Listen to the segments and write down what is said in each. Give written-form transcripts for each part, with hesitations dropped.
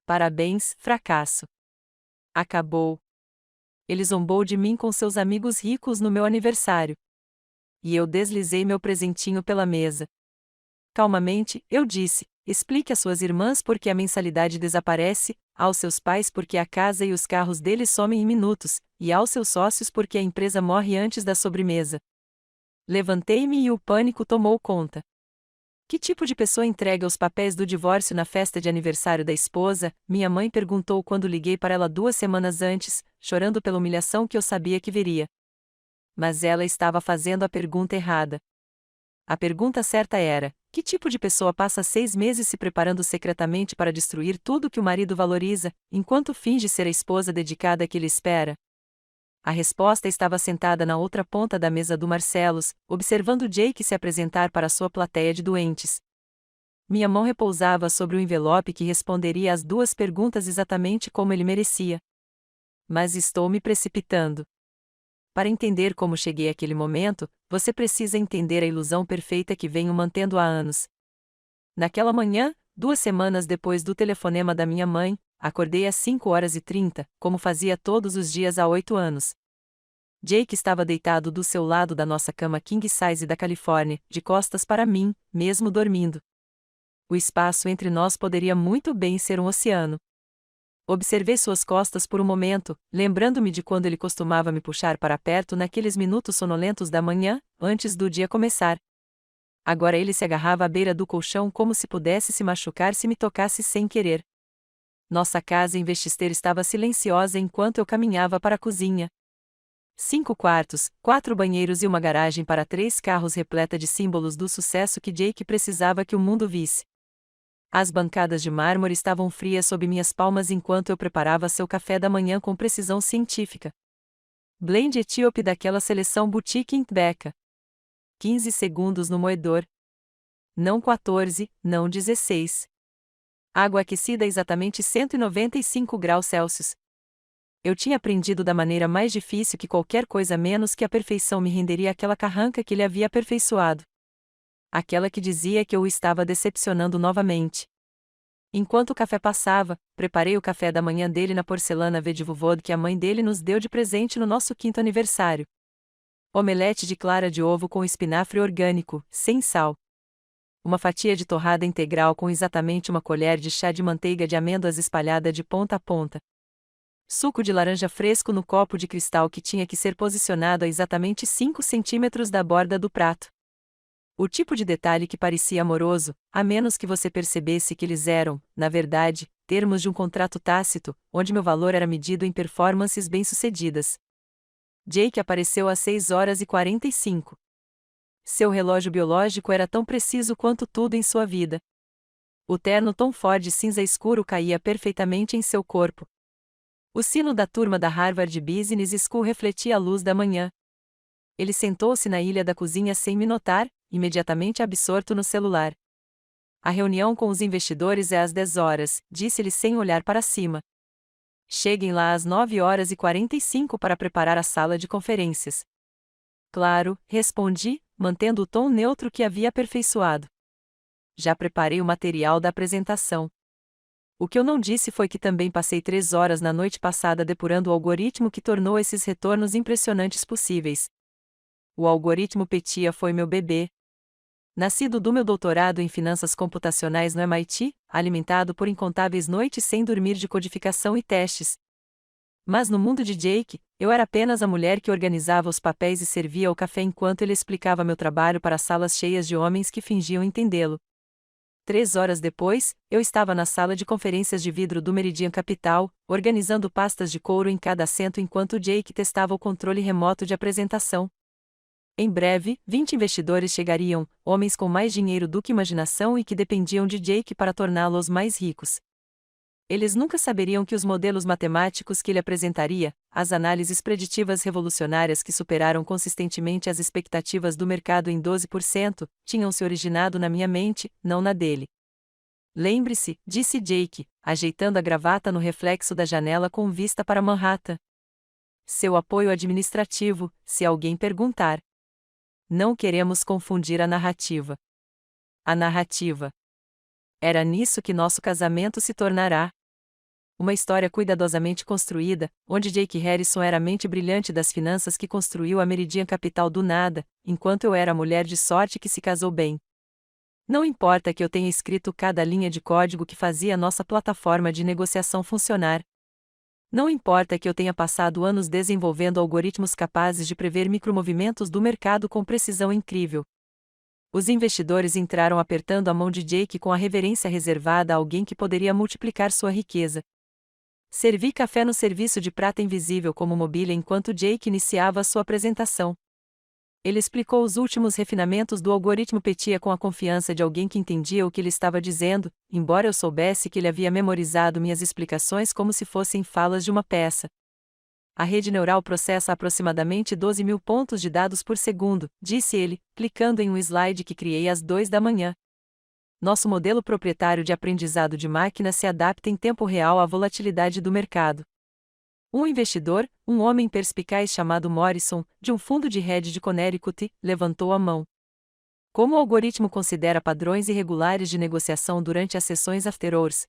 Parabéns, fracasso. Acabou. Ele zombou de mim com seus amigos ricos no meu aniversário. E eu deslizei meu presentinho pela mesa. Calmamente, eu disse: explique às suas irmãs por que a mensalidade desaparece, aos seus pais porque a casa e os carros deles somem em minutos, e aos seus sócios porque a empresa morre antes da sobremesa. Levantei-me e o pânico tomou conta. Que tipo de pessoa entrega os papéis do divórcio na festa de aniversário da esposa? Minha mãe perguntou quando liguei para ela 2 semanas antes, chorando pela humilhação que eu sabia que viria. Mas ela estava fazendo a pergunta errada. A pergunta certa era: que tipo de pessoa passa 6 meses se preparando secretamente para destruir tudo que o marido valoriza, enquanto finge ser a esposa dedicada que ele espera? A resposta estava sentada na outra ponta da mesa do Marcelos, observando Jake se apresentar para sua plateia de doentes. Minha mão repousava sobre o envelope que responderia às 2 perguntas exatamente como ele merecia. Mas estou me precipitando. Para entender como cheguei àquele momento, você precisa entender a ilusão perfeita que venho mantendo há anos. Naquela manhã, 2 semanas depois do telefonema da minha mãe, acordei às 5h30, como fazia todos os dias há 8 anos. Jake estava deitado do seu lado da nossa cama king size da Califórnia, de costas para mim, mesmo dormindo. O espaço entre nós poderia muito bem ser um oceano. Observei suas costas por um momento, lembrando-me de quando ele costumava me puxar para perto naqueles minutos sonolentos da manhã, antes do dia começar. Agora ele se agarrava à beira do colchão como se pudesse se machucar se me tocasse sem querer. Nossa casa em Westchester estava silenciosa enquanto eu caminhava para a cozinha. 5 quartos, 4 banheiros e uma garagem para 3 carros repleta de símbolos do sucesso que Jake precisava que o mundo visse. As bancadas de mármore estavam frias sob minhas palmas enquanto eu preparava seu café da manhã com precisão científica. Blend etíope daquela seleção boutique em Beca. 15 segundos no moedor. Não 14, não 16. Água aquecida a exatamente 195 graus Celsius. Eu tinha aprendido da maneira mais difícil que qualquer coisa menos que a perfeição me renderia aquela carranca que ele havia aperfeiçoado. Aquela que dizia que eu o estava decepcionando novamente. Enquanto o café passava, preparei o café da manhã dele na porcelana Vedivovod que a mãe dele nos deu de presente no nosso 5º aniversário. Omelete de clara de ovo com espinafre orgânico, sem sal. Uma fatia de torrada integral com exatamente uma colher de chá de manteiga de amêndoas espalhada de ponta a ponta. Suco de laranja fresco no copo de cristal que tinha que ser posicionado a exatamente 5 centímetros da borda do prato. O tipo de detalhe que parecia amoroso, a menos que você percebesse que eles eram, na verdade, termos de um contrato tácito, onde meu valor era medido em performances bem-sucedidas. Jake apareceu às 6h45. Seu relógio biológico era tão preciso quanto tudo em sua vida. O terno Tom Ford cinza escuro caía perfeitamente em seu corpo. O sino da turma da Harvard Business School refletia a luz da manhã. Ele sentou-se na ilha da cozinha sem me notar, imediatamente absorto no celular. A reunião com os investidores é às 10h, disse-lhe sem olhar para cima. Cheguem lá às 9h45 para preparar a sala de conferências. Claro, respondi, mantendo o tom neutro que havia aperfeiçoado. Já preparei o material da apresentação. O que eu não disse foi que também passei 3 horas na noite passada depurando o algoritmo que tornou esses retornos impressionantes possíveis. O algoritmo PETIA foi meu bebê. Nascido do meu doutorado em finanças computacionais no MIT, alimentado por incontáveis noites sem dormir de codificação e testes. Mas no mundo de Jake, eu era apenas a mulher que organizava os papéis e servia o café enquanto ele explicava meu trabalho para salas cheias de homens que fingiam entendê-lo. 3 horas depois, eu estava na sala de conferências de vidro do Meridian Capital, organizando pastas de couro em cada assento enquanto Jake testava o controle remoto de apresentação. Em breve, 20 investidores chegariam, homens com mais dinheiro do que imaginação e que dependiam de Jake para torná-los mais ricos. Eles nunca saberiam que os modelos matemáticos que ele apresentaria, as análises preditivas revolucionárias que superaram consistentemente as expectativas do mercado em 12%, tinham se originado na minha mente, não na dele. Lembre-se, disse Jake, ajeitando a gravata no reflexo da janela com vista para Manhattan. Seu apoio administrativo, se alguém perguntar. Não queremos confundir a narrativa. A narrativa. Era nisso que nosso casamento se tornará. Uma história cuidadosamente construída, onde Jake Harrison era a mente brilhante das finanças que construiu a Meridian Capital do nada, enquanto eu era a mulher de sorte que se casou bem. Não importa que eu tenha escrito cada linha de código que fazia a nossa plataforma de negociação funcionar. Não importa que eu tenha passado anos desenvolvendo algoritmos capazes de prever micromovimentos do mercado com precisão incrível. Os investidores entraram apertando a mão de Jake com a reverência reservada a alguém que poderia multiplicar sua riqueza. Servi café no serviço de prata invisível como mobília enquanto Jake iniciava sua apresentação. Ele explicou os últimos refinamentos do algoritmo Petia com a confiança de alguém que entendia o que ele estava dizendo, embora eu soubesse que ele havia memorizado minhas explicações como se fossem falas de uma peça. A rede neural processa aproximadamente 12.000 pontos de dados por segundo, disse ele, clicando em um slide que criei às 2 da manhã. Nosso modelo proprietário de aprendizado de máquina se adapta em tempo real à volatilidade do mercado. Um investidor, um homem perspicaz chamado Morrison, de um fundo de hedge de Connecticut, levantou a mão. Como o algoritmo considera padrões irregulares de negociação durante as sessões after hours?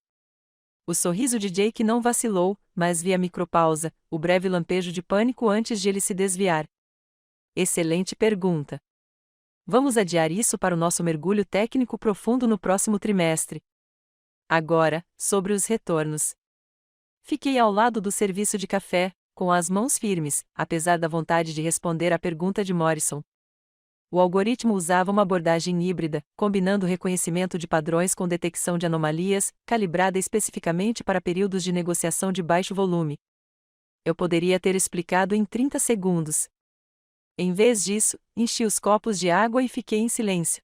O sorriso de Jake não vacilou, mas vi a micropausa, o breve lampejo de pânico antes de ele se desviar. Excelente pergunta. Vamos adiar isso para o nosso mergulho técnico profundo no próximo trimestre. Agora, sobre os retornos. Fiquei ao lado do serviço de café, com as mãos firmes, apesar da vontade de responder à pergunta de Morrison. O algoritmo usava uma abordagem híbrida, combinando reconhecimento de padrões com detecção de anomalias, calibrada especificamente para períodos de negociação de baixo volume. Eu poderia ter explicado em 30 segundos. Em vez disso, enchi os copos de água e fiquei em silêncio.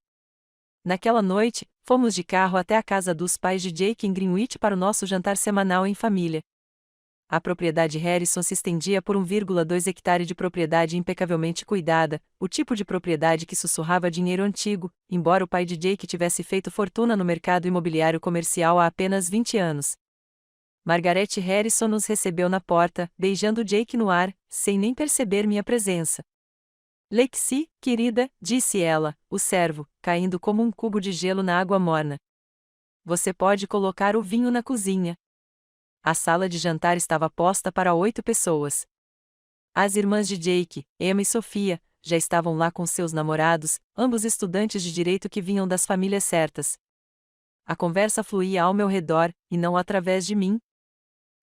Naquela noite, fomos de carro até a casa dos pais de Jake em Greenwich para o nosso jantar semanal em família. A propriedade Harrison se estendia por 1,2 hectare de propriedade impecavelmente cuidada, o tipo de propriedade que sussurrava dinheiro antigo, embora o pai de Jake tivesse feito fortuna no mercado imobiliário comercial há apenas 20 anos. Margaret Harrison nos recebeu na porta, beijando Jake no ar, sem nem perceber minha presença. Lexi, querida, disse ela, o servo, caindo como um cubo de gelo na água morna. Você pode colocar o vinho na cozinha. A sala de jantar estava posta para 8 pessoas. As irmãs de Jake, Emma e Sofia, já estavam lá com seus namorados, ambos estudantes de direito que vinham das famílias certas. A conversa fluía ao meu redor, e não através de mim.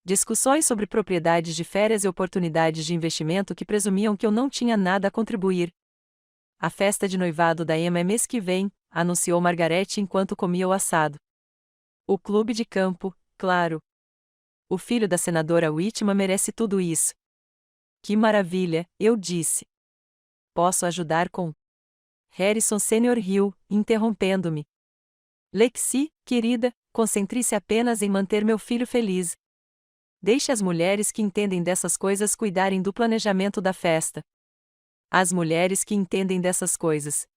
Discussões sobre propriedades de férias e oportunidades de investimento que presumiam que eu não tinha nada a contribuir. A festa de noivado da Emma é mês que vem, anunciou Margaret enquanto comia o assado. O clube de campo, claro. O filho da senadora Whitman merece tudo isso. Que maravilha, eu disse. Posso ajudar com? Harrison Sr. riu, interrompendo-me. Lexi, querida, concentre-se apenas em manter meu filho feliz. Deixe as mulheres que entendem dessas coisas cuidarem do planejamento da festa. As mulheres que entendem dessas coisas.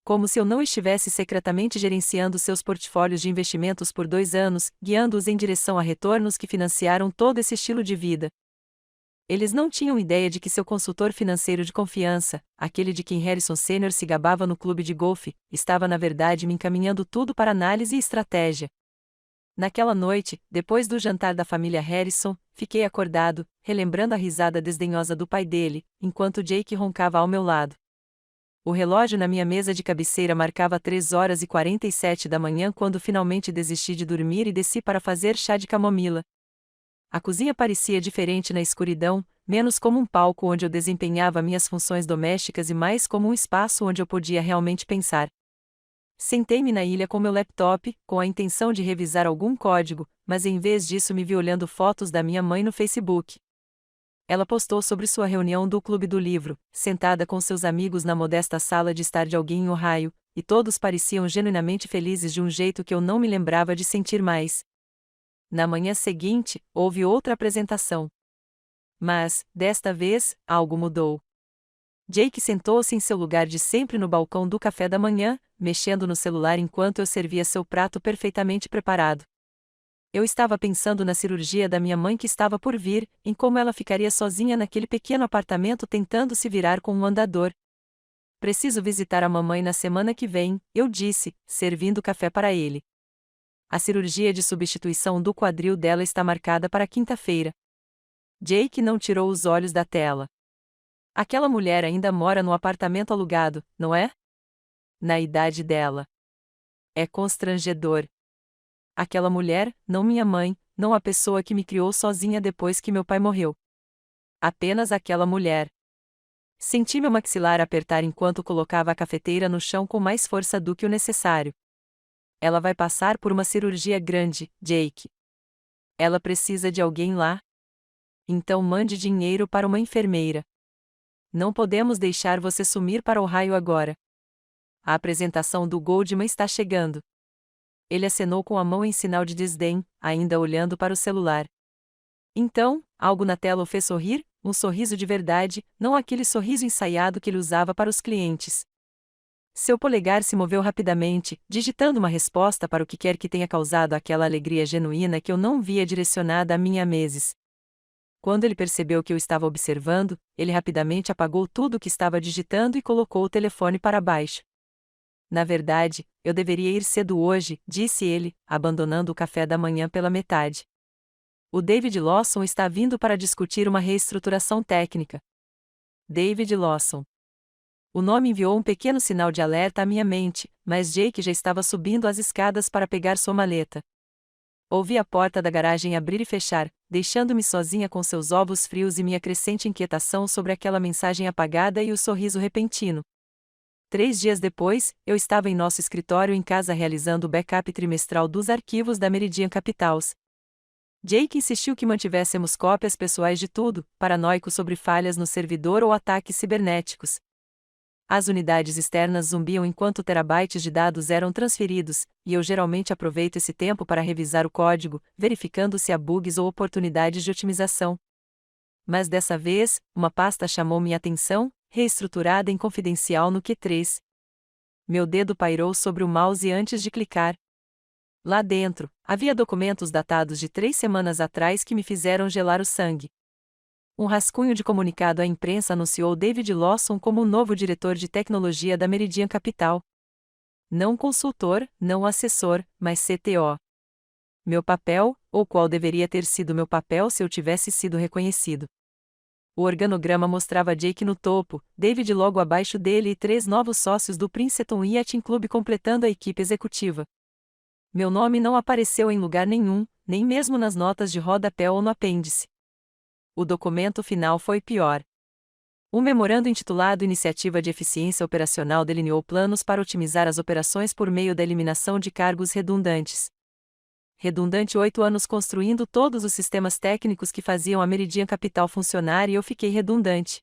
Como se eu não estivesse secretamente gerenciando seus portfólios de investimentos por 2 anos, guiando-os em direção a retornos que financiaram todo esse estilo de vida. Eles não tinham ideia de que seu consultor financeiro de confiança, aquele de quem Harrison Sr. se gabava no clube de golfe, estava na verdade me encaminhando tudo para análise e estratégia. Naquela noite, depois do jantar da família Harrison, fiquei acordado, relembrando a risada desdenhosa do pai dele, enquanto Jake roncava ao meu lado. O relógio na minha mesa de cabeceira marcava 3h47 da manhã quando finalmente desisti de dormir e desci para fazer chá de camomila. A cozinha parecia diferente na escuridão, menos como um palco onde eu desempenhava minhas funções domésticas e mais como um espaço onde eu podia realmente pensar. Sentei-me na ilha com meu laptop, com a intenção de revisar algum código, mas em vez disso me vi olhando fotos da minha mãe no Facebook. Ela postou sobre sua reunião do Clube do Livro, sentada com seus amigos na modesta sala de estar de alguém em Ohio, e todos pareciam genuinamente felizes de um jeito que eu não me lembrava de sentir mais. Na manhã seguinte, houve outra apresentação. Mas, desta vez, algo mudou. Jake sentou-se em seu lugar de sempre no balcão do café da manhã, mexendo no celular enquanto eu servia seu prato perfeitamente preparado. Eu estava pensando na cirurgia da minha mãe que estava por vir, em como ela ficaria sozinha naquele pequeno apartamento tentando se virar com um andador. Preciso visitar a mamãe na semana que vem, eu disse, servindo café para ele. A cirurgia de substituição do quadril dela está marcada para quinta-feira. Jake não tirou os olhos da tela. Aquela mulher ainda mora no apartamento alugado, não é? Na idade dela. É constrangedor. Aquela mulher, não minha mãe, não a pessoa que me criou sozinha depois que meu pai morreu. Apenas aquela mulher. Senti meu maxilar apertar enquanto colocava a cafeteira no chão com mais força do que o necessário. Ela vai passar por uma cirurgia grande, Jake. Ela precisa de alguém lá? Então mande dinheiro para uma enfermeira. Não podemos deixar você sumir para Ohio agora. A apresentação do Goldman está chegando. Ele acenou com a mão em sinal de desdém, ainda olhando para o celular. Então, algo na tela o fez sorrir, um sorriso de verdade, não aquele sorriso ensaiado que ele usava para os clientes. Seu polegar se moveu rapidamente, digitando uma resposta para o que quer que tenha causado aquela alegria genuína que eu não via direcionada a mim há meses. Quando ele percebeu que eu estava observando, ele rapidamente apagou tudo o que estava digitando e colocou o telefone para baixo. Na verdade, eu deveria ir cedo hoje, disse ele, abandonando o café da manhã pela metade. O David Lawson está vindo para discutir uma reestruturação técnica. David Lawson. O nome enviou um pequeno sinal de alerta à minha mente, mas Jake já estava subindo as escadas para pegar sua maleta. Ouvi a porta da garagem abrir e fechar, deixando-me sozinha com seus ovos frios e minha crescente inquietação sobre aquela mensagem apagada e o sorriso repentino. 3 dias depois, eu estava em nosso escritório em casa realizando o backup trimestral dos arquivos da Meridian Capitals. Jake insistiu que mantivéssemos cópias pessoais de tudo, paranoico sobre falhas no servidor ou ataques cibernéticos. As unidades externas zumbiam enquanto terabytes de dados eram transferidos, e eu geralmente aproveito esse tempo para revisar o código, verificando se há bugs ou oportunidades de otimização. Mas dessa vez, uma pasta chamou minha atenção, reestruturada em confidencial no Q3. Meu dedo pairou sobre o mouse antes de clicar. Lá dentro, havia documentos datados de 3 semanas atrás que me fizeram gelar o sangue. Um rascunho de comunicado à imprensa anunciou David Lawson como o novo diretor de tecnologia da Meridian Capital. Não consultor, não assessor, mas CTO. Meu papel, ou qual deveria ter sido meu papel se eu tivesse sido reconhecido. O organograma mostrava Jake no topo, David logo abaixo dele e 3 novos sócios do Princeton Yachting Club completando a equipe executiva. Meu nome não apareceu em lugar nenhum, nem mesmo nas notas de rodapé ou no apêndice. O documento final foi pior. Um memorando intitulado Iniciativa de Eficiência Operacional delineou planos para otimizar as operações por meio da eliminação de cargos redundantes. Redundante 8 anos construindo todos os sistemas técnicos que faziam a Meridian Capital funcionar e eu fiquei redundante.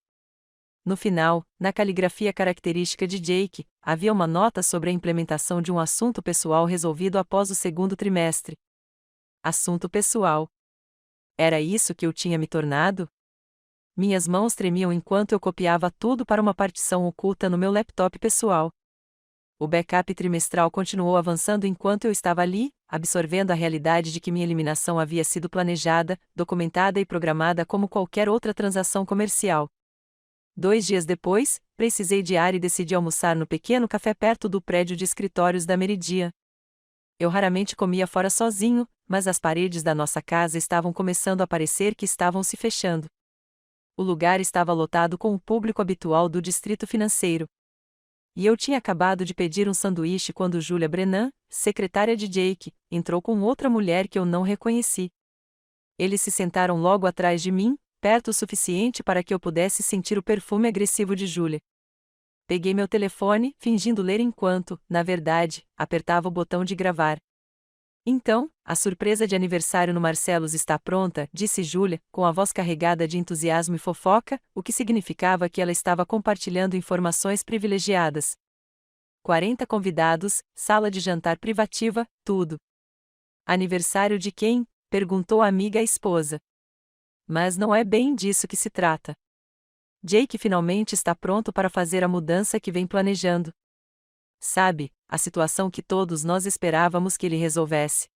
No final, na caligrafia característica de Jake, havia uma nota sobre a implementação de um assunto pessoal resolvido após o 2º trimestre. Assunto pessoal. Era isso que eu tinha me tornado? Minhas mãos tremiam enquanto eu copiava tudo para uma partição oculta no meu laptop pessoal. O backup trimestral continuou avançando enquanto eu estava ali, absorvendo a realidade de que minha eliminação havia sido planejada, documentada e programada como qualquer outra transação comercial. 2 dias depois, precisei de ar e decidi almoçar no pequeno café perto do prédio de escritórios da Meridian. Eu raramente comia fora sozinho, mas as paredes da nossa casa estavam começando a parecer que estavam se fechando. O lugar estava lotado com o público habitual do distrito financeiro. E eu tinha acabado de pedir um sanduíche quando Julia Brennan, secretária de Jake, entrou com outra mulher que eu não reconheci. Eles se sentaram logo atrás de mim, perto o suficiente para que eu pudesse sentir o perfume agressivo de Julia. Peguei meu telefone, fingindo ler enquanto, na verdade, apertava o botão de gravar. Então, a surpresa de aniversário no Marcelos está pronta, disse Julia, com a voz carregada de entusiasmo e fofoca, o que significava que ela estava compartilhando informações privilegiadas. 40 convidados, sala de jantar privativa, tudo. Aniversário de quem? Perguntou a amiga à esposa. Mas não é bem disso que se trata. Jake finalmente está pronto para fazer a mudança que vem planejando. Sabe, a situação que todos nós esperávamos que ele resolvesse.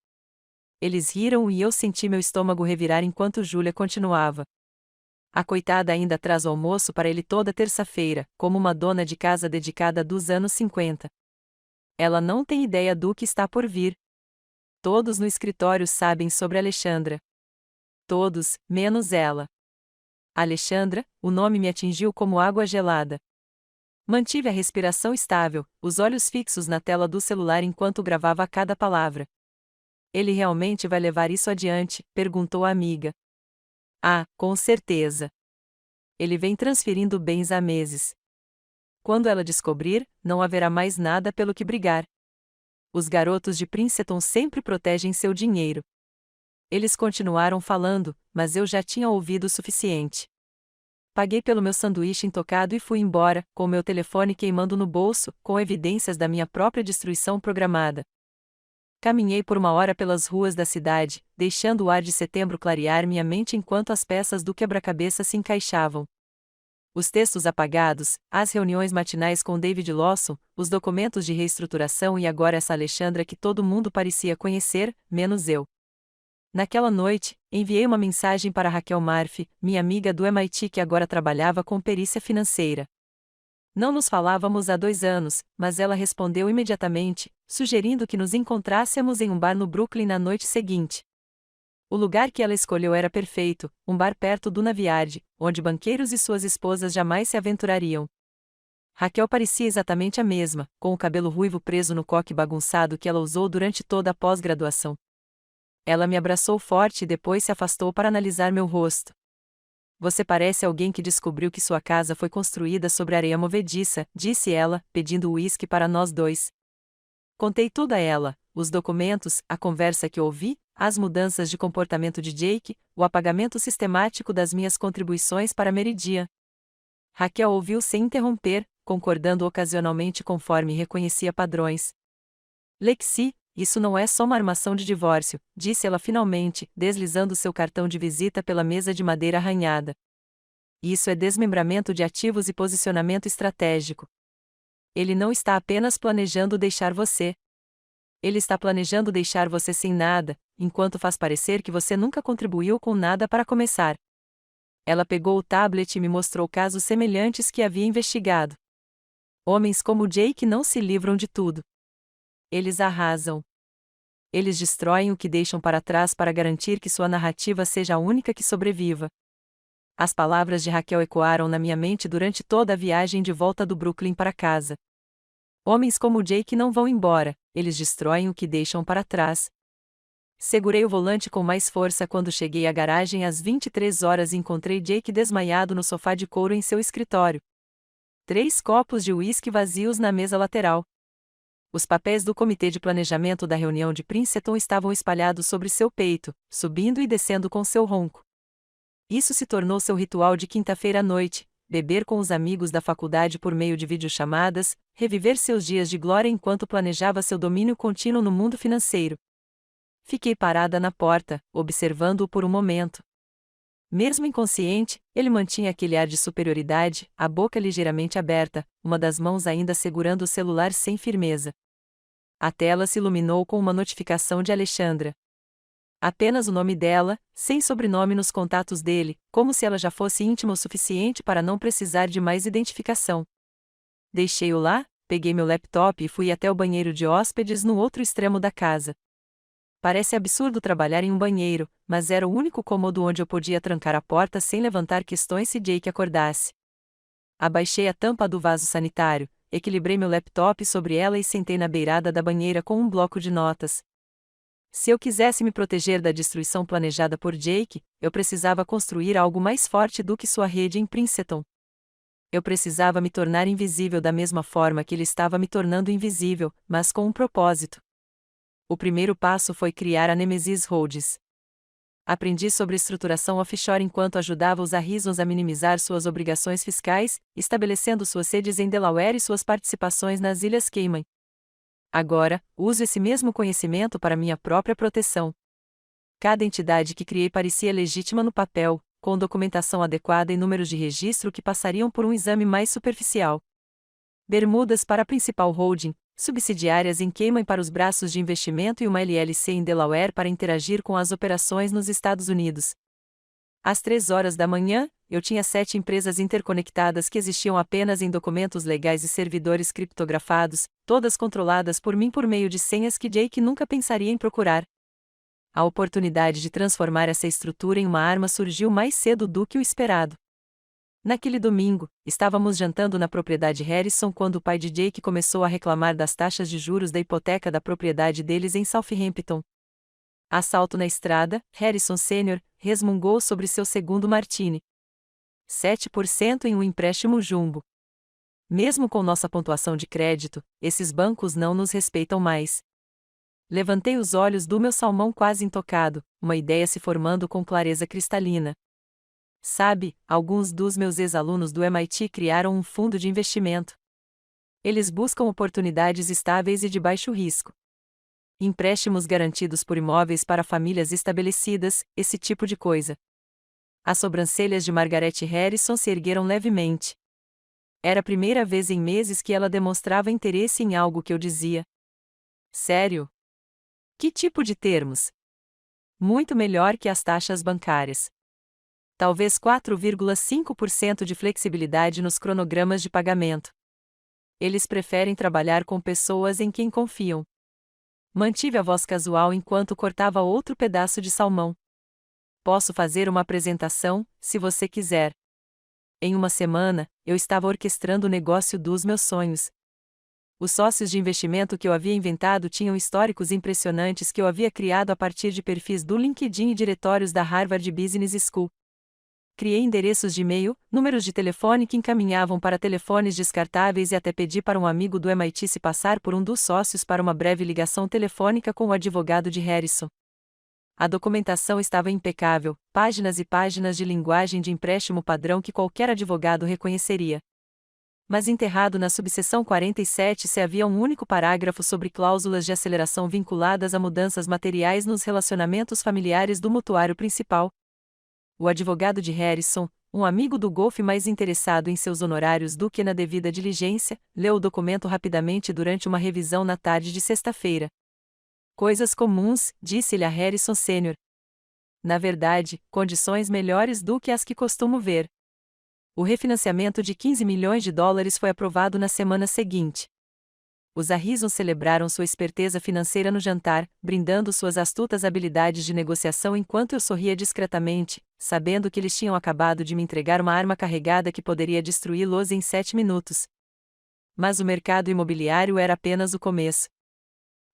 Eles riram e eu senti meu estômago revirar enquanto Julia continuava. A coitada ainda traz o almoço para ele toda terça-feira, como uma dona de casa dedicada dos anos 50. Ela não tem ideia do que está por vir. Todos no escritório sabem sobre Alexandra. Todos, menos ela. Alexandra, o nome me atingiu como água gelada. Mantive a respiração estável, os olhos fixos na tela do celular enquanto gravava cada palavra. Ele realmente vai levar isso adiante? Perguntou a amiga. Ah, com certeza. Ele vem transferindo bens há meses. Quando ela descobrir, não haverá mais nada pelo que brigar. Os garotos de Princeton sempre protegem seu dinheiro. Eles continuaram falando, mas eu já tinha ouvido o suficiente. Paguei pelo meu sanduíche intocado e fui embora, com meu telefone queimando no bolso, com evidências da minha própria destruição programada. Caminhei por uma hora pelas ruas da cidade, deixando o ar de setembro clarear minha mente enquanto as peças do quebra-cabeça se encaixavam. Os textos apagados, as reuniões matinais com David Lawson, os documentos de reestruturação e agora essa Alexandra que todo mundo parecia conhecer, menos eu. Naquela noite, enviei uma mensagem para Raquel Murphy, minha amiga do MIT que agora trabalhava com perícia financeira. Não nos falávamos há 2 anos, mas ela respondeu imediatamente, sugerindo que nos encontrássemos em um bar no Brooklyn na noite seguinte. O lugar que ela escolheu era perfeito, um bar perto do Naviard, onde banqueiros e suas esposas jamais se aventurariam. Raquel parecia exatamente a mesma, com o cabelo ruivo preso no coque bagunçado que ela usou durante toda a pós-graduação. Ela me abraçou forte e depois se afastou para analisar meu rosto. Você parece alguém que descobriu que sua casa foi construída sobre areia movediça, disse ela, pedindo uísque para nós dois. Contei tudo a ela, os documentos, a conversa que ouvi, as mudanças de comportamento de Jake, o apagamento sistemático das minhas contribuições para Meridian. Raquel ouviu sem interromper, concordando ocasionalmente conforme reconhecia padrões. Lexi, isso não é só uma armação de divórcio, disse ela finalmente, deslizando seu cartão de visita pela mesa de madeira arranhada. Isso é desmembramento de ativos e posicionamento estratégico. Ele não está apenas planejando deixar você. Ele está planejando deixar você sem nada, enquanto faz parecer que você nunca contribuiu com nada para começar. Ela pegou o tablet e me mostrou casos semelhantes que havia investigado. Homens como Jake não se livram de tudo. Eles arrasam. Eles destroem o que deixam para trás para garantir que sua narrativa seja a única que sobreviva. As palavras de Raquel ecoaram na minha mente durante toda a viagem de volta do Brooklyn para casa. Homens como Jake não vão embora, eles destroem o que deixam para trás. Segurei o volante com mais força quando cheguei à garagem às 23 horas e encontrei Jake desmaiado no sofá de couro em seu escritório. 3 copos de uísque vazios na mesa lateral. Os papéis do comitê de planejamento da reunião de Princeton estavam espalhados sobre seu peito, subindo e descendo com seu ronco. Isso se tornou seu ritual de quinta-feira à noite, beber com os amigos da faculdade por meio de videochamadas, reviver seus dias de glória enquanto planejava seu domínio contínuo no mundo financeiro. Fiquei parada na porta, observando-o por um momento. Mesmo inconsciente, ele mantinha aquele ar de superioridade, a boca ligeiramente aberta, uma das mãos ainda segurando o celular sem firmeza. A tela se iluminou com uma notificação de Alexandra. Apenas o nome dela, sem sobrenome nos contatos dele, como se ela já fosse íntima o suficiente para não precisar de mais identificação. Deixei-o lá, peguei meu laptop e fui até o banheiro de hóspedes no outro extremo da casa. Parece absurdo trabalhar em um banheiro, mas era o único cômodo onde eu podia trancar a porta sem levantar questões se Jake acordasse. Abaixei a tampa do vaso sanitário, equilibrei meu laptop sobre ela e sentei na beirada da banheira com um bloco de notas. Se eu quisesse me proteger da destruição planejada por Jake, eu precisava construir algo mais forte do que sua rede em Princeton. Eu precisava me tornar invisível da mesma forma que ele estava me tornando invisível, mas com um propósito. O primeiro passo foi criar a Nemesis Holdings. Aprendi sobre estruturação offshore enquanto ajudava os Harrisons a minimizar suas obrigações fiscais, estabelecendo suas sedes em Delaware e suas participações nas Ilhas Cayman. Agora, uso esse mesmo conhecimento para minha própria proteção. Cada entidade que criei parecia legítima no papel, com documentação adequada e números de registro que passariam por um exame mais superficial. Bermudas para a principal holding, subsidiárias em Cayman para os braços de investimento e uma LLC em Delaware para interagir com as operações nos Estados Unidos. Às 3 horas da manhã, eu tinha 7 empresas interconectadas que existiam apenas em documentos legais e servidores criptografados, todas controladas por mim por meio de senhas que Jake nunca pensaria em procurar. A oportunidade de transformar essa estrutura em uma arma surgiu mais cedo do que o esperado. Naquele domingo, estávamos jantando na propriedade Harrison quando o pai de Jake começou a reclamar das taxas de juros da hipoteca da propriedade deles em Southampton. Assalto na estrada, Harrison Sr. resmungou sobre seu segundo martini. 7% em um empréstimo jumbo. Mesmo com nossa pontuação de crédito, esses bancos não nos respeitam mais. Levantei os olhos do meu salmão quase intocado, uma ideia se formando com clareza cristalina. Sabe, alguns dos meus ex-alunos do MIT criaram um fundo de investimento. Eles buscam oportunidades estáveis e de baixo risco. Empréstimos garantidos por imóveis para famílias estabelecidas, esse tipo de coisa. As sobrancelhas de Margaret Harrison se ergueram levemente. Era a primeira vez em meses que ela demonstrava interesse em algo que eu dizia. Sério? Que tipo de termos? Muito melhor que as taxas bancárias. Talvez 4,5% de flexibilidade nos cronogramas de pagamento. Eles preferem trabalhar com pessoas em quem confiam. Mantive a voz casual enquanto cortava outro pedaço de salmão. Posso fazer uma apresentação, se você quiser. Em uma semana, eu estava orquestrando o negócio dos meus sonhos. Os sócios de investimento que eu havia inventado tinham históricos impressionantes que eu havia criado a partir de perfis do LinkedIn e diretórios da Harvard Business School. Criei endereços de e-mail, números de telefone que encaminhavam para telefones descartáveis e até pedi para um amigo do MIT se passar por um dos sócios para uma breve ligação telefônica com o advogado de Harrison. A documentação estava impecável, páginas e páginas de linguagem de empréstimo padrão que qualquer advogado reconheceria. Mas enterrado na subseção 47 se havia um único parágrafo sobre cláusulas de aceleração vinculadas a mudanças materiais nos relacionamentos familiares do mutuário principal. O advogado de Harrison, um amigo do golfe mais interessado em seus honorários do que na devida diligência, leu o documento rapidamente durante uma revisão na tarde de sexta-feira. Coisas comuns, disse-lhe a Harrison Sr. Na verdade, condições melhores do que as que costumo ver. O refinanciamento de 15 milhões de dólares foi aprovado na semana seguinte. Os Harrison celebraram sua esperteza financeira no jantar, brindando suas astutas habilidades de negociação enquanto eu sorria discretamente, sabendo que eles tinham acabado de me entregar uma arma carregada que poderia destruí-los em 7 minutos. Mas o mercado imobiliário era apenas o começo.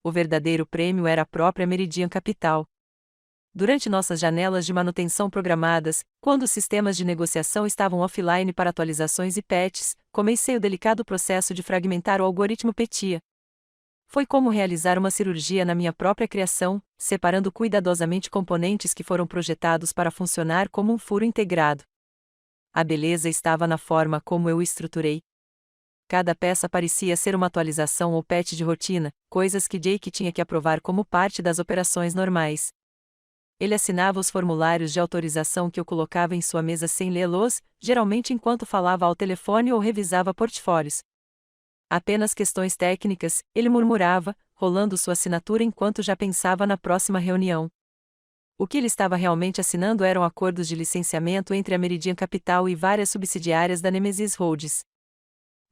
O verdadeiro prêmio era a própria Meridian Capital. Durante nossas janelas de manutenção programadas, quando os sistemas de negociação estavam offline para atualizações e patches, comecei o delicado processo de fragmentar o algoritmo PETIA. Foi como realizar uma cirurgia na minha própria criação, separando cuidadosamente componentes que foram projetados para funcionar como um furo integrado. A beleza estava na forma como eu o estruturei. Cada peça parecia ser uma atualização ou patch de rotina, coisas que Jake tinha que aprovar como parte das operações normais. Ele assinava os formulários de autorização que eu colocava em sua mesa sem lê-los, geralmente enquanto falava ao telefone ou revisava portfólios. Apenas questões técnicas, ele murmurava, rolando sua assinatura enquanto já pensava na próxima reunião. O que ele estava realmente assinando eram acordos de licenciamento entre a Meridian Capital e várias subsidiárias da Nemesis Holdings.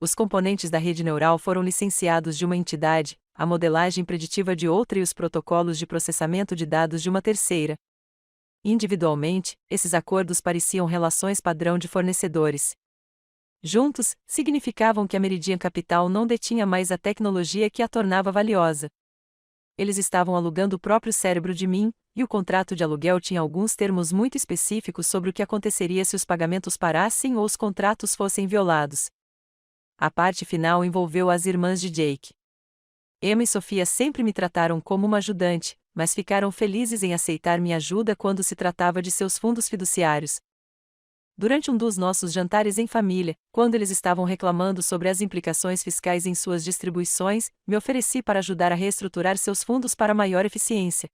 Os componentes da rede neural foram licenciados de uma entidade, a modelagem preditiva de outra e os protocolos de processamento de dados de uma terceira. Individualmente, esses acordos pareciam relações padrão de fornecedores. Juntos, significavam que a Meridian Capital não detinha mais a tecnologia que a tornava valiosa. Eles estavam alugando o próprio cérebro de mim, e o contrato de aluguel tinha alguns termos muito específicos sobre o que aconteceria se os pagamentos parassem ou os contratos fossem violados. A parte final envolveu as irmãs de Jake. Emma e Sofia sempre me trataram como uma ajudante, mas ficaram felizes em aceitar minha ajuda quando se tratava de seus fundos fiduciários. Durante um dos nossos jantares em família, quando eles estavam reclamando sobre as implicações fiscais em suas distribuições, me ofereci para ajudar a reestruturar seus fundos para maior eficiência.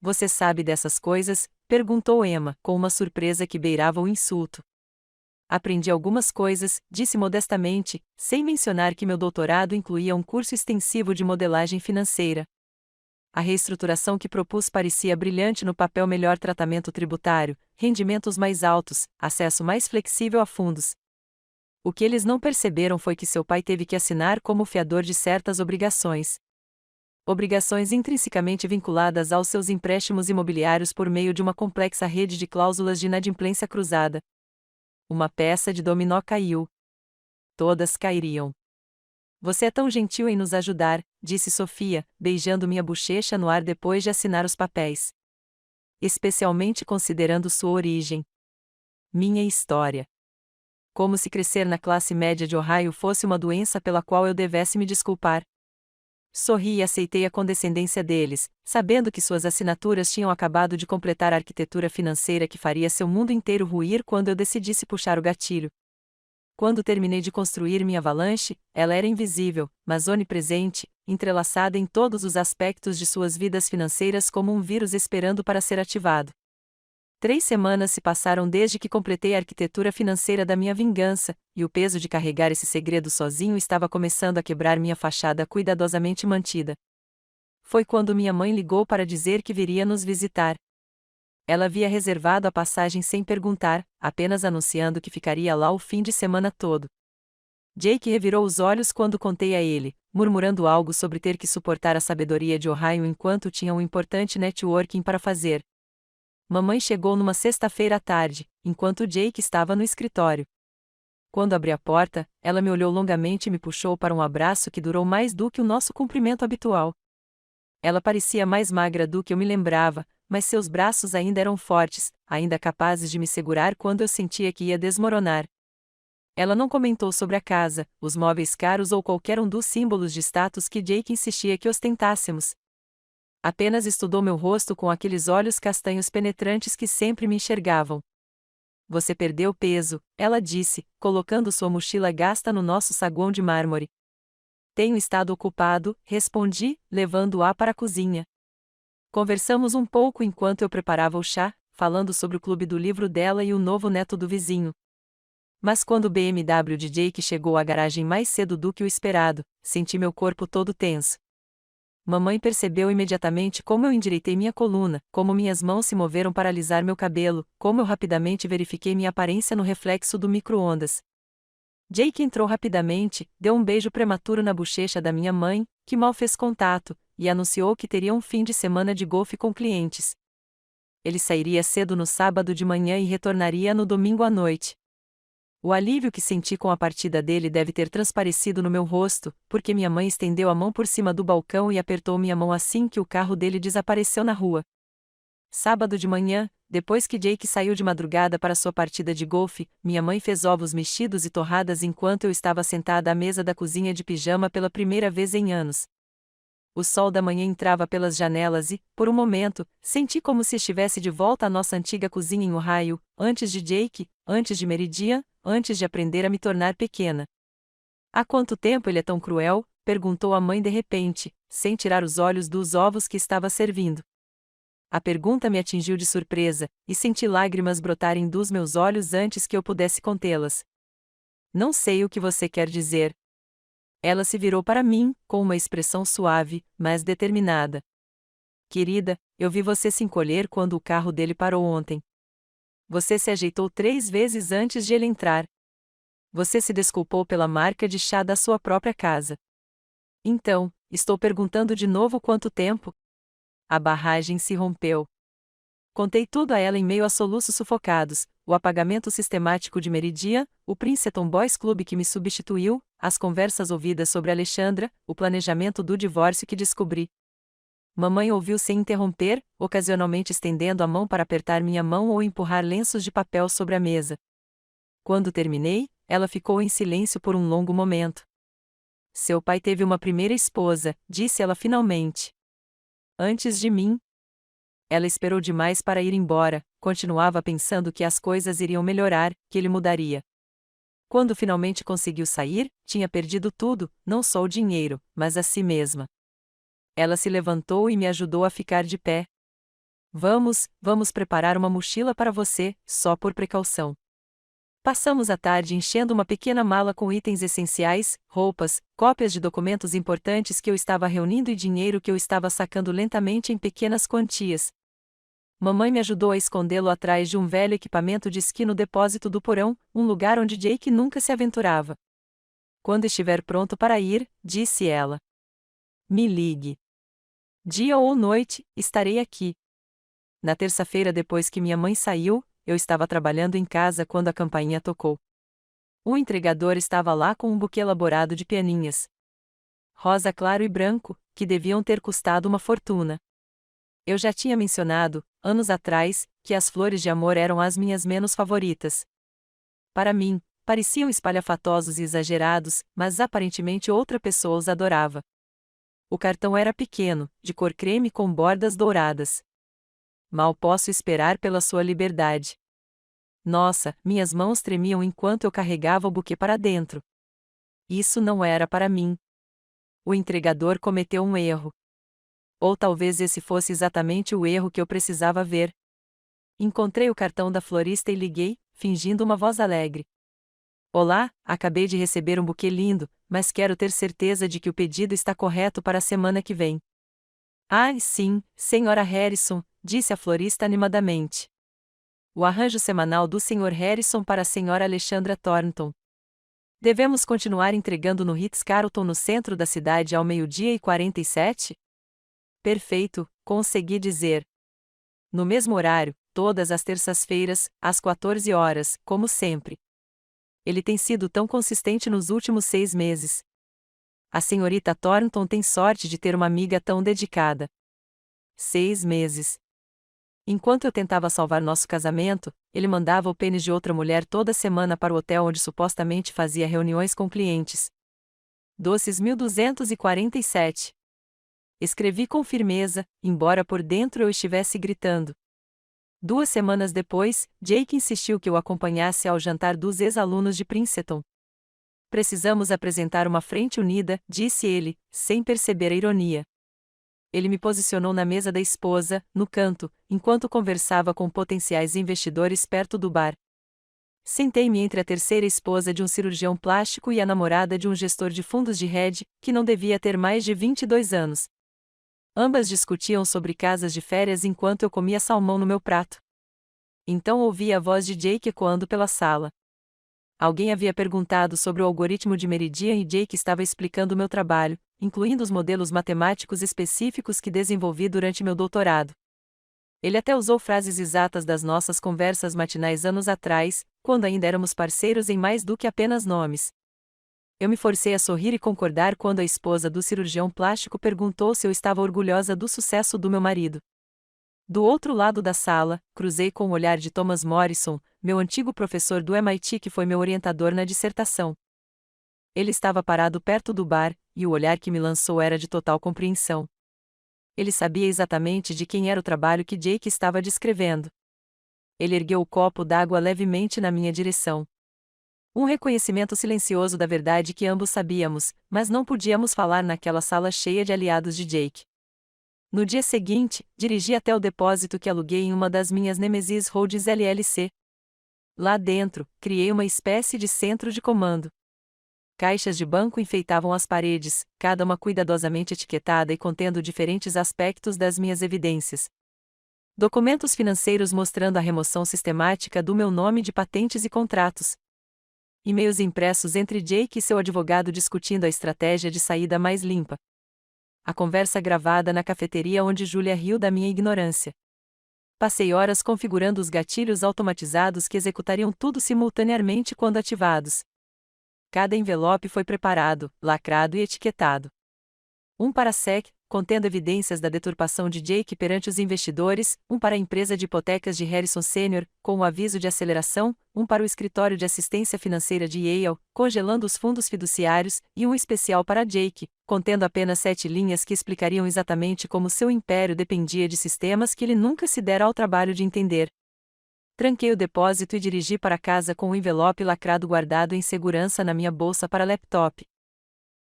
Você sabe dessas coisas? Perguntou Emma, com uma surpresa que beirava o insulto. Aprendi algumas coisas, disse modestamente, sem mencionar que meu doutorado incluía um curso extensivo de modelagem financeira. A reestruturação que propus parecia brilhante no papel: melhor tratamento tributário, rendimentos mais altos, acesso mais flexível a fundos. O que eles não perceberam foi que seu pai teve que assinar como fiador de certas obrigações. Obrigações intrinsecamente vinculadas aos seus empréstimos imobiliários por meio de uma complexa rede de cláusulas de inadimplência cruzada. Uma peça de dominó caiu. Todas cairiam. Você é tão gentil em nos ajudar, disse Sofia, beijando minha bochecha no ar depois de assinar os papéis. Especialmente considerando sua origem. Minha história. Como se crescer na classe média de Ohio fosse uma doença pela qual eu devesse me desculpar. Sorri e aceitei a condescendência deles, sabendo que suas assinaturas tinham acabado de completar a arquitetura financeira que faria seu mundo inteiro ruir quando eu decidisse puxar o gatilho. Quando terminei de construir minha avalanche, ela era invisível, mas onipresente, entrelaçada em todos os aspectos de suas vidas financeiras como um vírus esperando para ser ativado. 3 semanas se passaram desde que completei a arquitetura financeira da minha vingança, e o peso de carregar esse segredo sozinho estava começando a quebrar minha fachada cuidadosamente mantida. Foi quando minha mãe ligou para dizer que viria nos visitar. Ela havia reservado a passagem sem perguntar, apenas anunciando que ficaria lá o fim de semana todo. Jake revirou os olhos quando contei a ele, murmurando algo sobre ter que suportar a sabedoria de Ohio enquanto tinha um importante networking para fazer. Mamãe chegou numa sexta-feira à tarde, enquanto Jake estava no escritório. Quando abri a porta, ela me olhou longamente e me puxou para um abraço que durou mais do que o nosso cumprimento habitual. Ela parecia mais magra do que eu me lembrava, mas seus braços ainda eram fortes, ainda capazes de me segurar quando eu sentia que ia desmoronar. Ela não comentou sobre a casa, os móveis caros ou qualquer um dos símbolos de status que Jake insistia que ostentássemos. Apenas estudou meu rosto com aqueles olhos castanhos penetrantes que sempre me enxergavam. Você perdeu peso, ela disse, colocando sua mochila gasta no nosso saguão de mármore. Tenho estado ocupado, respondi, levando-a para a cozinha. Conversamos um pouco enquanto eu preparava o chá, falando sobre o clube do livro dela e o novo neto do vizinho. Mas quando o BMW de Jake chegou à garagem mais cedo do que o esperado, senti meu corpo todo tenso. Mamãe percebeu imediatamente como eu endireitei minha coluna, como minhas mãos se moveram para alisar meu cabelo, como eu rapidamente verifiquei minha aparência no reflexo do micro-ondas. Jake entrou rapidamente, deu um beijo prematuro na bochecha da minha mãe, que mal fez contato, e anunciou que teria um fim de semana de golfe com clientes. Ele sairia cedo no sábado de manhã e retornaria no domingo à noite. O alívio que senti com a partida dele deve ter transparecido no meu rosto, porque minha mãe estendeu a mão por cima do balcão e apertou minha mão assim que o carro dele desapareceu na rua. Sábado de manhã, depois que Jake saiu de madrugada para sua partida de golfe, minha mãe fez ovos mexidos e torradas enquanto eu estava sentada à mesa da cozinha de pijama pela primeira vez em anos. O sol da manhã entrava pelas janelas e, por um momento, senti como se estivesse de volta à nossa antiga cozinha em Ohio, antes de Jake, antes de Meridian, antes de aprender a me tornar pequena. Há quanto tempo ele é tão cruel? Perguntou a mãe de repente, sem tirar os olhos dos ovos que estava servindo. A pergunta me atingiu de surpresa, e senti lágrimas brotarem dos meus olhos antes que eu pudesse contê-las. Não sei o que você quer dizer. Ela se virou para mim, com uma expressão suave, mas determinada. Querida, eu vi você se encolher quando o carro dele parou ontem. Você se ajeitou 3 vezes antes de ele entrar. Você se desculpou pela marca de chá da sua própria casa. Então, estou perguntando de novo quanto tempo? A barragem se rompeu. Contei tudo a ela em meio a soluços sufocados, o apagamento sistemático de Meridian, o Princeton Boys Club que me substituiu, as conversas ouvidas sobre Alexandra, o planejamento do divórcio que descobri. Mamãe ouviu sem interromper, ocasionalmente estendendo a mão para apertar minha mão ou empurrar lenços de papel sobre a mesa. Quando terminei, ela ficou em silêncio por um longo momento. Seu pai teve uma primeira esposa, disse ela finalmente. Antes de mim. Ela esperou demais para ir embora, continuava pensando que as coisas iriam melhorar, que ele mudaria. Quando finalmente conseguiu sair, tinha perdido tudo, não só o dinheiro, mas a si mesma. Ela se levantou e me ajudou a ficar de pé. Vamos preparar uma mochila para você, só por precaução. Passamos a tarde enchendo uma pequena mala com itens essenciais, roupas, cópias de documentos importantes que eu estava reunindo e dinheiro que eu estava sacando lentamente em pequenas quantias. Mamãe me ajudou a escondê-lo atrás de um velho equipamento de esqui no depósito do porão, um lugar onde Jake nunca se aventurava. Quando estiver pronto para ir, disse ela. Me ligue. Dia ou noite, estarei aqui. Na terça-feira depois que minha mãe saiu, eu estava trabalhando em casa quando a campainha tocou. O entregador estava lá com um buquê elaborado de pianinhas. Rosa claro e branco, que deviam ter custado uma fortuna. Eu já tinha mencionado, anos atrás, que as flores de amor eram as minhas menos favoritas. Para mim, pareciam espalhafatosos e exagerados, mas aparentemente outra pessoa os adorava. O cartão era pequeno, de cor creme com bordas douradas. Mal posso esperar pela sua liberdade. Nossa, minhas mãos tremiam enquanto eu carregava o buquê para dentro. Isso não era para mim. O entregador cometeu um erro. Ou talvez esse fosse exatamente o erro que eu precisava ver. Encontrei o cartão da florista e liguei, fingindo uma voz alegre. Olá, acabei de receber um buquê lindo, mas quero ter certeza de que o pedido está correto para a semana que vem. Ah, sim, senhora Harrison, disse a florista animadamente. O arranjo semanal do Sr. Harrison para a senhora Alexandra Thornton. Devemos continuar entregando no Ritz-Carlton no centro da cidade ao 12h47? Perfeito, consegui dizer. No mesmo horário, todas as terças-feiras, às 14 horas, como sempre. Ele tem sido tão consistente nos últimos 6 meses. A senhorita Thornton tem sorte de ter uma amiga tão dedicada. 6 meses. Enquanto eu tentava salvar nosso casamento, ele mandava o pênis de outra mulher toda semana para o hotel onde supostamente fazia reuniões com clientes. Doces 1247. Escrevi com firmeza, embora por dentro eu estivesse gritando. 2 semanas depois, Jake insistiu que eu acompanhasse ao jantar dos ex-alunos de Princeton. Precisamos apresentar uma frente unida, disse ele, sem perceber a ironia. Ele me posicionou na mesa da esposa, no canto, enquanto conversava com potenciais investidores perto do bar. Sentei-me entre a terceira esposa de um cirurgião plástico e a namorada de um gestor de fundos de hedge, que não devia ter mais de 22 anos. Ambas discutiam sobre casas de férias enquanto eu comia salmão no meu prato. Então ouvi a voz de Jake ecoando pela sala. Alguém havia perguntado sobre o algoritmo de Meridian e Jake estava explicando meu trabalho, incluindo os modelos matemáticos específicos que desenvolvi durante meu doutorado. Ele até usou frases exatas das nossas conversas matinais anos atrás, quando ainda éramos parceiros em mais do que apenas nomes. Eu me forcei a sorrir e concordar quando a esposa do cirurgião plástico perguntou se eu estava orgulhosa do sucesso do meu marido. Do outro lado da sala, cruzei com o olhar de Thomas Morrison, meu antigo professor do MIT que foi meu orientador na dissertação. Ele estava parado perto do bar, e o olhar que me lançou era de total compreensão. Ele sabia exatamente de quem era o trabalho que Jake estava descrevendo. Ele ergueu o copo d'água levemente na minha direção. Um reconhecimento silencioso da verdade que ambos sabíamos, mas não podíamos falar naquela sala cheia de aliados de Jake. No dia seguinte, dirigi até o depósito que aluguei em uma das minhas Nemesis Holdings LLC. Lá dentro, criei uma espécie de centro de comando. Caixas de banco enfeitavam as paredes, cada uma cuidadosamente etiquetada e contendo diferentes aspectos das minhas evidências. Documentos financeiros mostrando a remoção sistemática do meu nome de patentes e contratos. E-mails impressos entre Jake e seu advogado discutindo a estratégia de saída mais limpa. A conversa gravada na cafeteria onde Julia riu da minha ignorância. Passei horas configurando os gatilhos automatizados que executariam tudo simultaneamente quando ativados. Cada envelope foi preparado, lacrado e etiquetado. Um para a SEC, contendo evidências da deturpação de Jake perante os investidores, um para a empresa de hipotecas de Harrison Sr., com o aviso de aceleração, um para o escritório de assistência financeira de Yale, congelando os fundos fiduciários, e um especial para Jake, contendo apenas 7 linhas que explicariam exatamente como seu império dependia de sistemas que ele nunca se dera ao trabalho de entender. Tranquei o depósito e dirigi para casa com o envelope lacrado guardado em segurança na minha bolsa para laptop.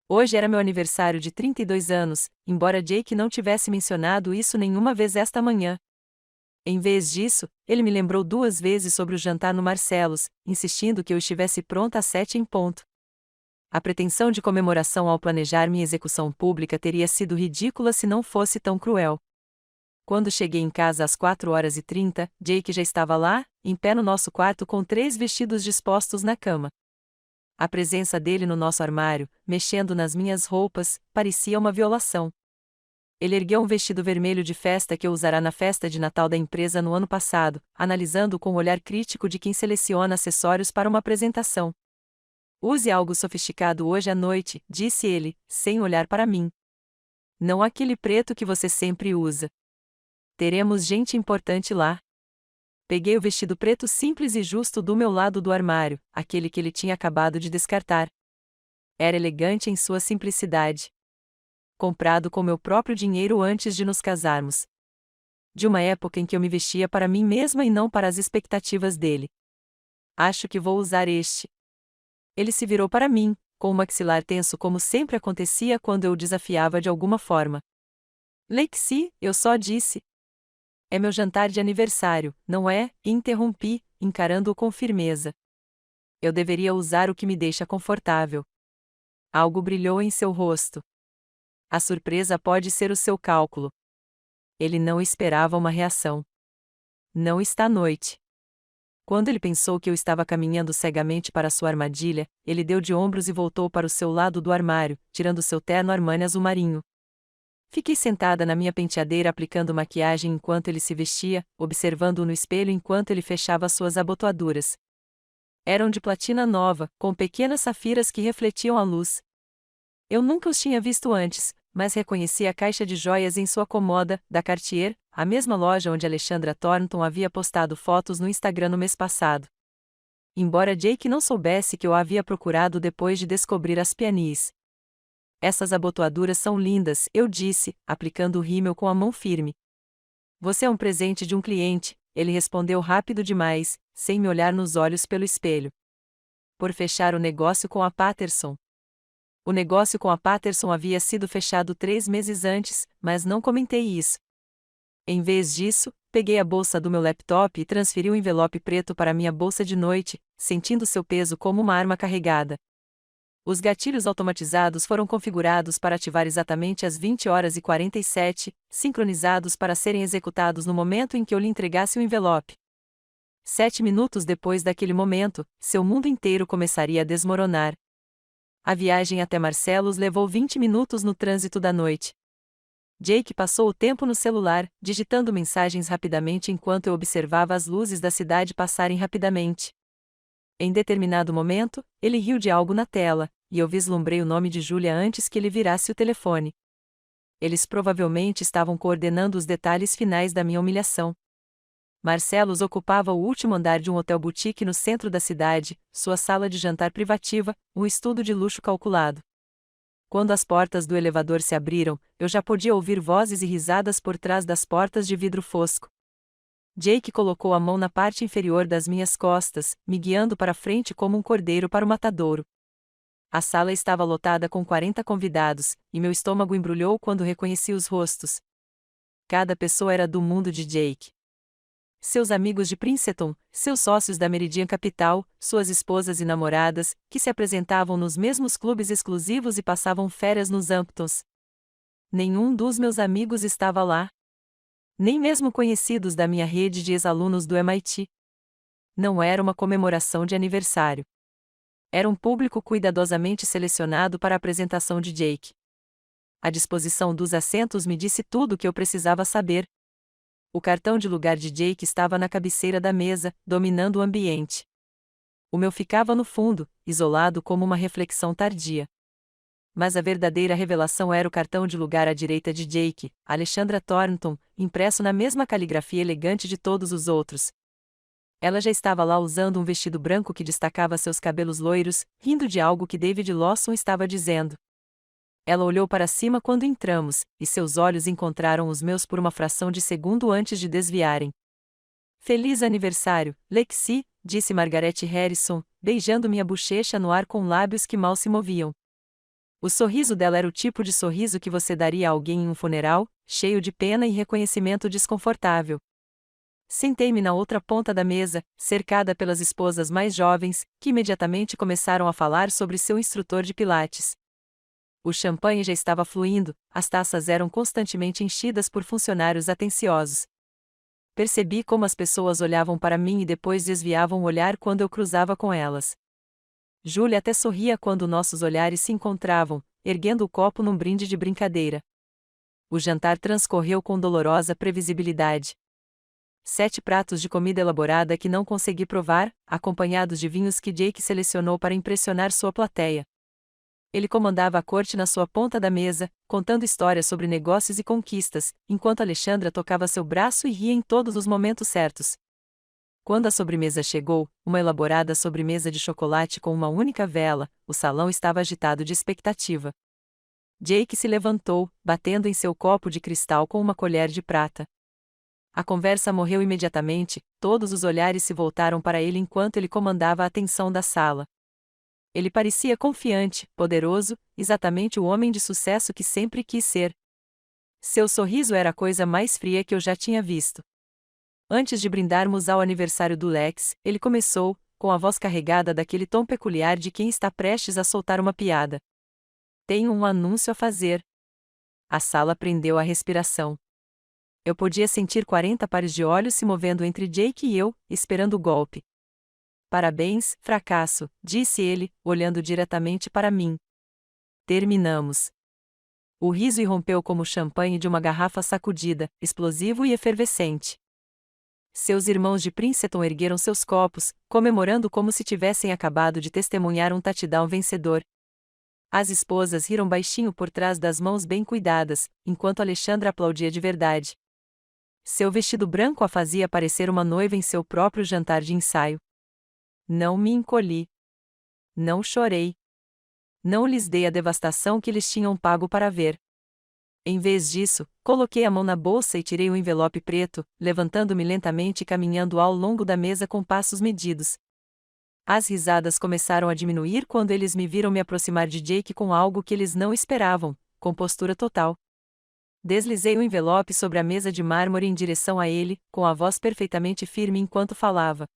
Hoje era meu aniversário de 32 anos, embora Jake não tivesse mencionado isso nenhuma vez esta manhã. Em vez disso, ele me lembrou 2 vezes sobre o jantar no Marcelos, insistindo que eu estivesse pronta às 7 em ponto. A pretensão de comemoração ao planejar minha execução pública teria sido ridícula se não fosse tão cruel. Quando cheguei em casa às 4h30, Jake já estava lá, em pé no nosso quarto com 3 vestidos dispostos na cama. A presença dele no nosso armário, mexendo nas minhas roupas, parecia uma violação. Ele ergueu um vestido vermelho de festa que eu usará na festa de Natal da empresa no ano passado, analisando-o com o olhar crítico de quem seleciona acessórios para uma apresentação. Use algo sofisticado hoje à noite, disse ele, sem olhar para mim. Não aquele preto que você sempre usa. Teremos gente importante lá. Peguei o vestido preto simples e justo do meu lado do armário, aquele que ele tinha acabado de descartar. Era elegante em sua simplicidade. Comprado com meu próprio dinheiro antes de nos casarmos. De uma época em que eu me vestia para mim mesma e não para as expectativas dele. Acho que vou usar este. Ele se virou para mim, com o maxilar tenso como sempre acontecia quando eu o desafiava de alguma forma. Lexi, eu só disse. É meu jantar de aniversário, não é? Interrompi, encarando-o com firmeza. Eu deveria usar o que me deixa confortável. Algo brilhou em seu rosto. A surpresa pode ser o seu cálculo. Ele não esperava uma reação. Não está à noite. Quando ele pensou que eu estava caminhando cegamente para sua armadilha, ele deu de ombros e voltou para o seu lado do armário, tirando seu terno Armani azul marinho. Fiquei sentada na minha penteadeira aplicando maquiagem enquanto ele se vestia, observando-o no espelho enquanto ele fechava suas abotoaduras. Eram de platina nova, com pequenas safiras que refletiam a luz. Eu nunca os tinha visto antes, mas reconheci a caixa de joias em sua comoda, da Cartier, a mesma loja onde Alexandra Thornton havia postado fotos no Instagram no mês passado. Embora Jake não soubesse que eu a havia procurado depois de descobrir as pianis. Essas abotoaduras são lindas, eu disse, aplicando o rímel com a mão firme. Você é um presente de um cliente, ele respondeu rápido demais, sem me olhar nos olhos pelo espelho. Por fechar o negócio com a Patterson. O negócio com a Patterson havia sido fechado 3 meses antes, mas não comentei isso. Em vez disso, peguei a bolsa do meu laptop e transferi o envelope preto para minha bolsa de noite, sentindo seu peso como uma arma carregada. Os gatilhos automatizados foram configurados para ativar exatamente às 20h47, sincronizados para serem executados no momento em que eu lhe entregasse o envelope. 7 minutos depois daquele momento, seu mundo inteiro começaria a desmoronar. A viagem até Marcelos levou 20 minutos no trânsito da noite. Jake passou o tempo no celular, digitando mensagens rapidamente enquanto eu observava as luzes da cidade passarem rapidamente. Em determinado momento, ele riu de algo na tela, e eu vislumbrei o nome de Julia antes que ele virasse o telefone. Eles provavelmente estavam coordenando os detalhes finais da minha humilhação. Marcelos ocupava o último andar de um hotel boutique no centro da cidade, sua sala de jantar privativa, um estudo de luxo calculado. Quando as portas do elevador se abriram, eu já podia ouvir vozes e risadas por trás das portas de vidro fosco. Jake colocou a mão na parte inferior das minhas costas, me guiando para frente como um cordeiro para o matadouro. A sala estava lotada com 40 convidados, e meu estômago embrulhou quando reconheci os rostos. Cada pessoa era do mundo de Jake. Seus amigos de Princeton, seus sócios da Meridian Capital, suas esposas e namoradas, que se apresentavam nos mesmos clubes exclusivos e passavam férias nos Hamptons. Nenhum dos meus amigos estava lá. Nem mesmo conhecidos da minha rede de ex-alunos do MIT. Não era uma comemoração de aniversário. Era um público cuidadosamente selecionado para a apresentação de Jake. A disposição dos assentos me disse tudo o que eu precisava saber. O cartão de lugar de Jake estava na cabeceira da mesa, dominando o ambiente. O meu ficava no fundo, isolado como uma reflexão tardia. Mas a verdadeira revelação era o cartão de lugar à direita de Jake, Alexandra Thornton, impresso na mesma caligrafia elegante de todos os outros. Ela já estava lá usando um vestido branco que destacava seus cabelos loiros, rindo de algo que David Lawson estava dizendo. Ela olhou para cima quando entramos, e seus olhos encontraram os meus por uma fração de segundo antes de desviarem. Feliz aniversário, Lexi, disse Margaret Harrison, beijando minha bochecha no ar com lábios que mal se moviam. O sorriso dela era o tipo de sorriso que você daria a alguém em um funeral, cheio de pena e reconhecimento desconfortável. Sentei-me na outra ponta da mesa, cercada pelas esposas mais jovens, que imediatamente começaram a falar sobre seu instrutor de pilates. O champanhe já estava fluindo, as taças eram constantemente enchidas por funcionários atenciosos. Percebi como as pessoas olhavam para mim e depois desviavam o olhar quando eu cruzava com elas. Júlia até sorria quando nossos olhares se encontravam, erguendo o copo num brinde de brincadeira. O jantar transcorreu com dolorosa previsibilidade. 7 pratos de comida elaborada que não consegui provar, acompanhados de vinhos que Jake selecionou para impressionar sua plateia. Ele comandava a corte na sua ponta da mesa, contando histórias sobre negócios e conquistas, enquanto Alexandra tocava seu braço e ria em todos os momentos certos. Quando a sobremesa chegou, uma elaborada sobremesa de chocolate com uma única vela, o salão estava agitado de expectativa. Jake se levantou, batendo em seu copo de cristal com uma colher de prata. A conversa morreu imediatamente, todos os olhares se voltaram para ele enquanto ele comandava a atenção da sala. Ele parecia confiante, poderoso, exatamente o homem de sucesso que sempre quis ser. Seu sorriso era a coisa mais fria que eu já tinha visto. Antes de brindarmos ao aniversário do Lex, ele começou, com a voz carregada daquele tom peculiar de quem está prestes a soltar uma piada. Tenho um anúncio a fazer. A sala prendeu a respiração. Eu podia sentir 40 pares de olhos se movendo entre Jake e eu, esperando o golpe. Parabéns, fracasso, disse ele, olhando diretamente para mim. Terminamos. O riso irrompeu como o champanhe de uma garrafa sacudida, explosivo e efervescente. Seus irmãos de Princeton ergueram seus copos, comemorando como se tivessem acabado de testemunhar um touchdown vencedor. As esposas riram baixinho por trás das mãos bem cuidadas, enquanto Alexandra aplaudia de verdade. Seu vestido branco a fazia parecer uma noiva em seu próprio jantar de ensaio. Não me encolhi. Não chorei. Não lhes dei a devastação que eles tinham pago para ver. Em vez disso, coloquei a mão na bolsa e tirei o envelope preto, levantando-me lentamente e caminhando ao longo da mesa com passos medidos. As risadas começaram a diminuir quando eles me viram me aproximar de Jake com algo que eles não esperavam, com postura total. Deslizei o envelope sobre a mesa de mármore em direção a ele, com a voz perfeitamente firme enquanto falava.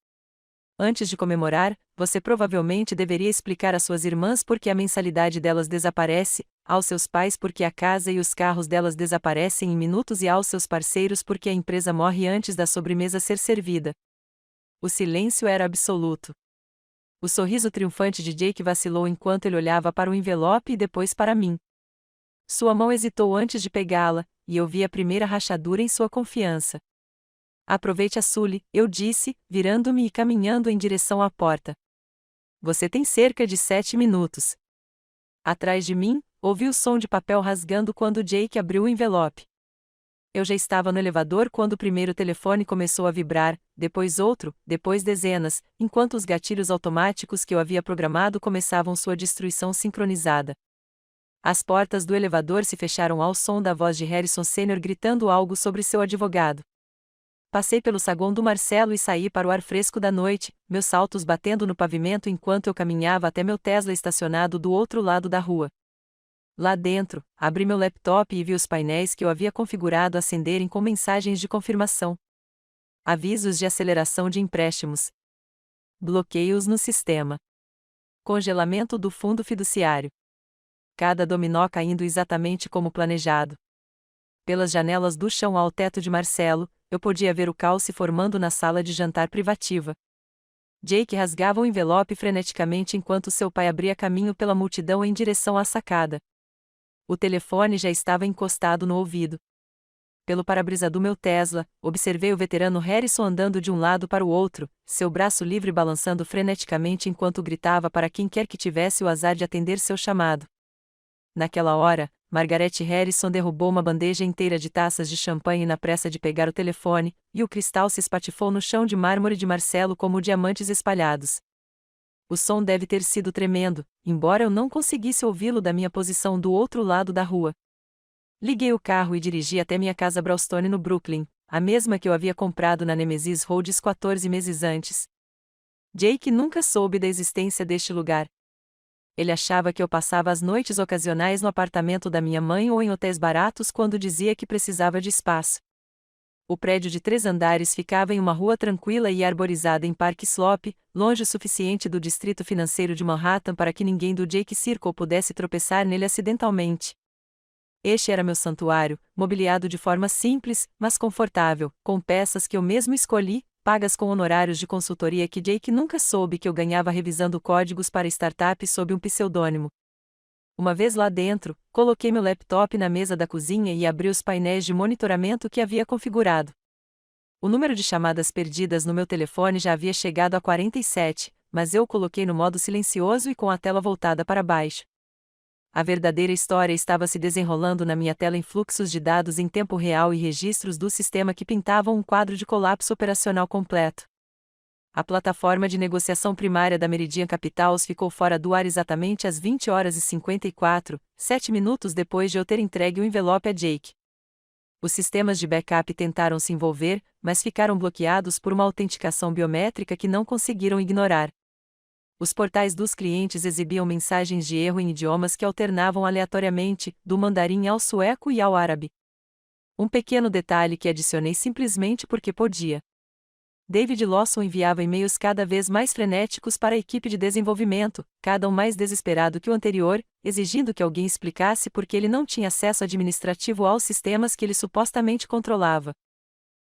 Antes de comemorar, você provavelmente deveria explicar às suas irmãs por que a mensalidade delas desaparece, aos seus pais por que a casa e os carros delas desaparecem em minutos e aos seus parceiros por que a empresa morre antes da sobremesa ser servida. O silêncio era absoluto. O sorriso triunfante de Jake vacilou enquanto ele olhava para o envelope e depois para mim. Sua mão hesitou antes de pegá-la, e eu vi a primeira rachadura em sua confiança. Aproveite a Sully, eu disse, virando-me e caminhando em direção à porta. Você tem cerca de 7 minutos. Atrás de mim, ouvi o som de papel rasgando quando Jake abriu o envelope. Eu já estava no elevador quando o primeiro telefone começou a vibrar, depois outro, depois dezenas, enquanto os gatilhos automáticos que eu havia programado começavam sua destruição sincronizada. As portas do elevador se fecharam ao som da voz de Harrison Sr. gritando algo sobre seu advogado. Passei pelo saguão do Marcelo e saí para o ar fresco da noite, meus saltos batendo no pavimento enquanto eu caminhava até meu Tesla estacionado do outro lado da rua. Lá dentro, abri meu laptop e vi os painéis que eu havia configurado acenderem com mensagens de confirmação. Avisos de aceleração de empréstimos. Bloqueios no sistema. Congelamento do fundo fiduciário. Cada dominó caindo exatamente como planejado. Pelas janelas do chão ao teto de Marcelo, eu podia ver o caos se formando na sala de jantar privativa. Jake rasgava o envelope freneticamente enquanto seu pai abria caminho pela multidão em direção à sacada. O telefone já estava encostado no ouvido. Pelo para-brisa do meu Tesla, observei o veterano Harrison andando de um lado para o outro, seu braço livre balançando freneticamente enquanto gritava para quem quer que tivesse o azar de atender seu chamado. Naquela hora, Margaret Harrison derrubou uma bandeja inteira de taças de champanhe na pressa de pegar o telefone, e o cristal se espatifou no chão de mármore de Marcelo como diamantes espalhados. O som deve ter sido tremendo, embora eu não conseguisse ouvi-lo da minha posição do outro lado da rua. Liguei o carro e dirigi até minha casa Brownstone no Brooklyn, a mesma que eu havia comprado na Nemesis Roads 14 meses antes. Jake nunca soube da existência deste lugar. Ele achava que eu passava as noites ocasionais no apartamento da minha mãe ou em hotéis baratos quando dizia que precisava de espaço. O prédio de 3 andares ficava em uma rua tranquila e arborizada em Park Slope, longe o suficiente do distrito financeiro de Manhattan para que ninguém do Jake Circle pudesse tropeçar nele acidentalmente. Este era meu santuário, mobiliado de forma simples, mas confortável, com peças que eu mesmo escolhi, pagas com honorários de consultoria que Jake nunca soube que eu ganhava revisando códigos para startups sob um pseudônimo. Uma vez lá dentro, coloquei meu laptop na mesa da cozinha e abri os painéis de monitoramento que havia configurado. O número de chamadas perdidas no meu telefone já havia chegado a 47, mas eu o coloquei no modo silencioso e com a tela voltada para baixo. A verdadeira história estava se desenrolando na minha tela em fluxos de dados em tempo real e registros do sistema que pintavam um quadro de colapso operacional completo. A plataforma de negociação primária da Meridian Capitals ficou fora do ar exatamente às 20 horas e 54, 7 minutos depois de eu ter entregue o envelope a Jake. Os sistemas de backup tentaram se envolver, mas ficaram bloqueados por uma autenticação biométrica que não conseguiram ignorar. Os portais dos clientes exibiam mensagens de erro em idiomas que alternavam aleatoriamente, do mandarim ao sueco e ao árabe. Um pequeno detalhe que adicionei simplesmente porque podia. David Lawson enviava e-mails cada vez mais frenéticos para a equipe de desenvolvimento, cada um mais desesperado que o anterior, exigindo que alguém explicasse por que ele não tinha acesso administrativo aos sistemas que ele supostamente controlava.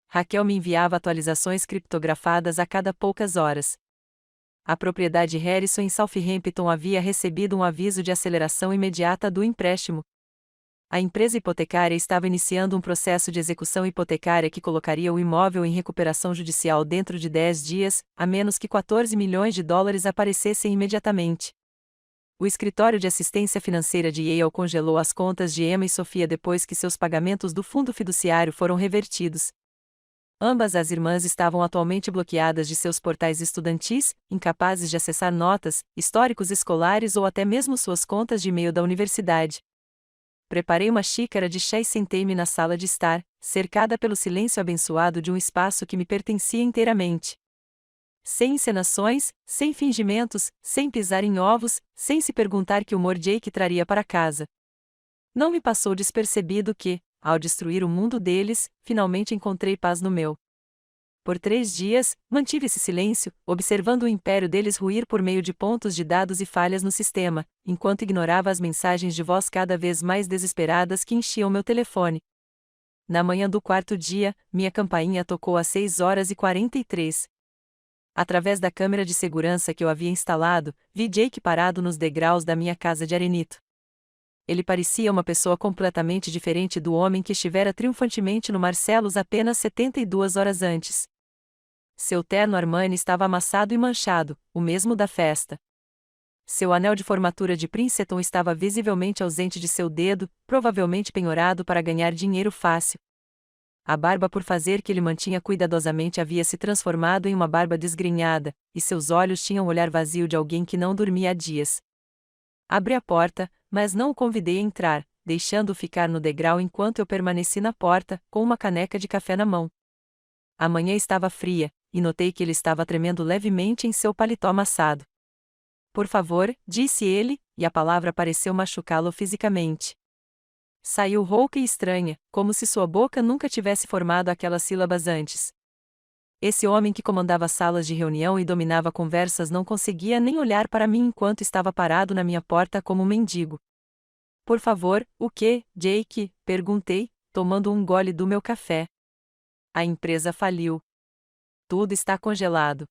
Raquel me enviava atualizações criptografadas a cada poucas horas. A propriedade Harrison em Southampton havia recebido um aviso de aceleração imediata do empréstimo. A empresa hipotecária estava iniciando um processo de execução hipotecária que colocaria o imóvel em recuperação judicial dentro de 10 dias, a menos que 14 milhões de dólares aparecessem imediatamente. O escritório de assistência financeira de Yale congelou as contas de Emma e Sofia depois que seus pagamentos do fundo fiduciário foram revertidos. Ambas as irmãs estavam atualmente bloqueadas de seus portais estudantis, incapazes de acessar notas, históricos escolares ou até mesmo suas contas de e-mail da universidade. Preparei uma xícara de chá e sentei-me na sala de estar, cercada pelo silêncio abençoado de um espaço que me pertencia inteiramente. Sem encenações, sem fingimentos, sem pisar em ovos, sem se perguntar que humor Jake traria para casa. Não me passou despercebido que, ao destruir o mundo deles, finalmente encontrei paz no meu. Por 3 dias, mantive esse silêncio, observando o império deles ruir por meio de pontos de dados e falhas no sistema, enquanto ignorava as mensagens de voz cada vez mais desesperadas que enchiam meu telefone. Na manhã do 4º dia, minha campainha tocou às 6 horas e 43. Através da câmera de segurança que eu havia instalado, vi Jake parado nos degraus da minha casa de arenito. Ele parecia uma pessoa completamente diferente do homem que estivera triunfantemente no Marcellus apenas 72 horas antes. Seu terno Armani estava amassado e manchado, o mesmo da festa. Seu anel de formatura de Princeton estava visivelmente ausente de seu dedo, provavelmente penhorado para ganhar dinheiro fácil. A barba por fazer que ele mantinha cuidadosamente havia se transformado em uma barba desgrenhada, e seus olhos tinham o olhar vazio de alguém que não dormia há dias. Abri a porta, mas não o convidei a entrar, deixando-o ficar no degrau enquanto eu permaneci na porta, com uma caneca de café na mão. A manhã estava fria, e notei que ele estava tremendo levemente em seu paletó amassado. Por favor, disse ele, e a palavra pareceu machucá-lo fisicamente. Saiu rouca e estranha, como se sua boca nunca tivesse formado aquelas sílabas antes. Esse homem que comandava salas de reunião e dominava conversas não conseguia nem olhar para mim enquanto estava parado na minha porta como um mendigo. Por favor, o quê, Jake? Perguntei, tomando um gole do meu café. A empresa faliu. Tudo está congelado.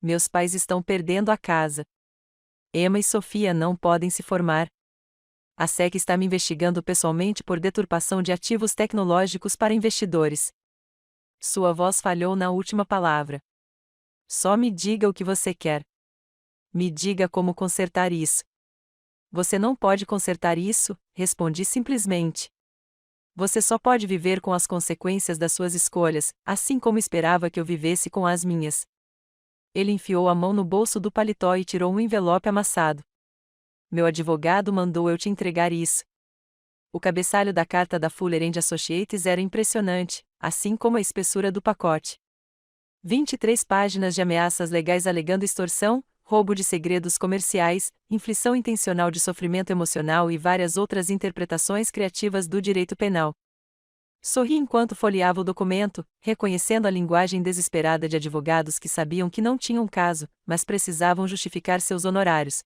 Meus pais estão perdendo a casa. Emma e Sofia não podem se formar. A SEC está me investigando pessoalmente por deturpação de ativos tecnológicos para investidores. Sua voz falhou na última palavra. Só me diga o que você quer. Me diga como consertar isso. Você não pode consertar isso, respondi simplesmente. Você só pode viver com as consequências das suas escolhas, assim como esperava que eu vivesse com as minhas. Ele enfiou a mão no bolso do paletó e tirou um envelope amassado. Meu advogado mandou eu te entregar isso. O cabeçalho da carta da Fuller & Associates era impressionante, assim como a espessura do pacote. 23 páginas de ameaças legais alegando extorsão, roubo de segredos comerciais, inflição intencional de sofrimento emocional e várias outras interpretações criativas do direito penal. Sorri enquanto folheava o documento, reconhecendo a linguagem desesperada de advogados que sabiam que não tinham caso, mas precisavam justificar seus honorários.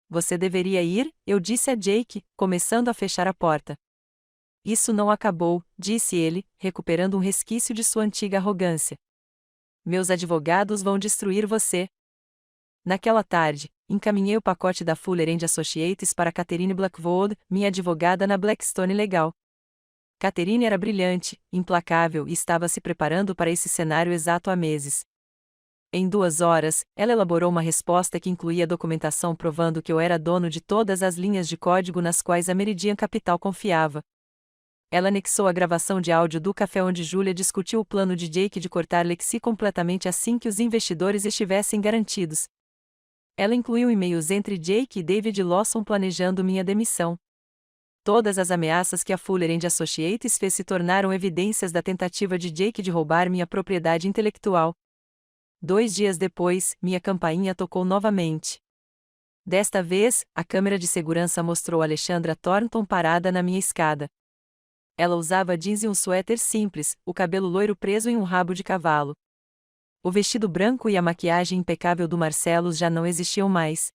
Você deveria ir, eu disse a Jake, começando a fechar a porta. Isso não acabou, disse ele, recuperando um resquício de sua antiga arrogância. Meus advogados vão destruir você. Naquela tarde, encaminhei o pacote da Fuller and Associates para Catherine Blackwood, minha advogada na Blackstone Legal. Catherine era brilhante, implacável e estava se preparando para esse cenário exato há meses. Em 2 horas, ela elaborou uma resposta que incluía documentação provando que eu era dono de todas as linhas de código nas quais a Meridian Capital confiava. Ela anexou a gravação de áudio do café onde Julia discutiu o plano de Jake de cortar Lexi completamente assim que os investidores estivessem garantidos. Ela incluiu e-mails entre Jake e David Lawson planejando minha demissão. Todas as ameaças que a Fuller and Associates fez se tornaram evidências da tentativa de Jake de roubar minha propriedade intelectual. 2 dias depois, minha campainha tocou novamente. Desta vez, a câmera de segurança mostrou Alexandra Thornton parada na minha escada. Ela usava jeans e um suéter simples, o cabelo loiro preso em um rabo de cavalo. O vestido branco e a maquiagem impecável do Marcellus já não existiam mais.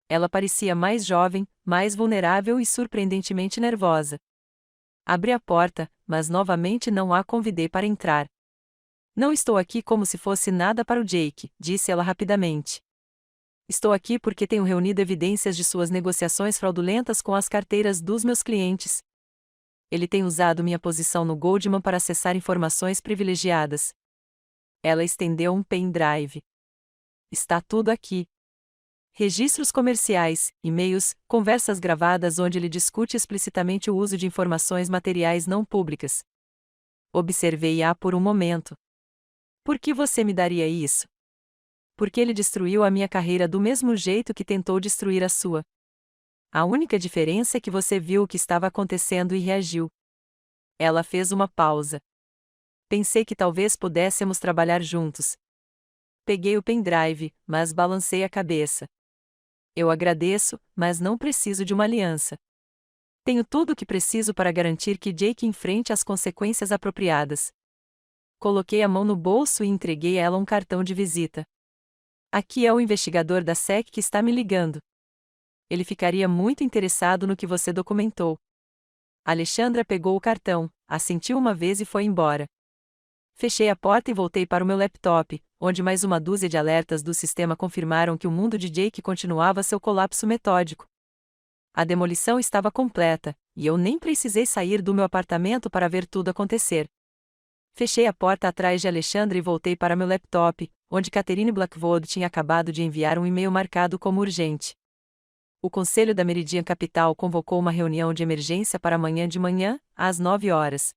Ela parecia mais jovem, mais vulnerável e surpreendentemente nervosa. Abri a porta, mas novamente não a convidei para entrar. Não estou aqui como se fosse nada para o Jake, disse ela rapidamente. Estou aqui porque tenho reunido evidências de suas negociações fraudulentas com as carteiras dos meus clientes. Ele tem usado minha posição no Goldman para acessar informações privilegiadas. Ela estendeu um pendrive. Está tudo aqui. Registros comerciais, e-mails, conversas gravadas onde ele discute explicitamente o uso de informações materiais não públicas. Observei-a por um momento. Por que você me daria isso? Porque ele destruiu a minha carreira do mesmo jeito que tentou destruir a sua. A única diferença é que você viu o que estava acontecendo e reagiu. Ela fez uma pausa. Pensei que talvez pudéssemos trabalhar juntos. Peguei o pendrive, mas balancei a cabeça. Eu agradeço, mas não preciso de uma aliança. Tenho tudo o que preciso para garantir que Jake enfrente as consequências apropriadas. Coloquei a mão no bolso e entreguei a ela um cartão de visita. Aqui é o investigador da SEC que está me ligando. Ele ficaria muito interessado no que você documentou. Alexandra pegou o cartão, assentiu uma vez e foi embora. Fechei a porta e voltei para o meu laptop, onde mais uma dúzia de alertas do sistema confirmaram que o mundo de Jake continuava seu colapso metódico. A demolição estava completa, e eu nem precisei sair do meu apartamento para ver tudo acontecer. Fechei a porta atrás de Alexandra e voltei para meu laptop, onde Catherine Blackwood tinha acabado de enviar um e-mail marcado como urgente. O Conselho da Meridian Capital convocou uma reunião de emergência para amanhã de manhã, às 9 horas.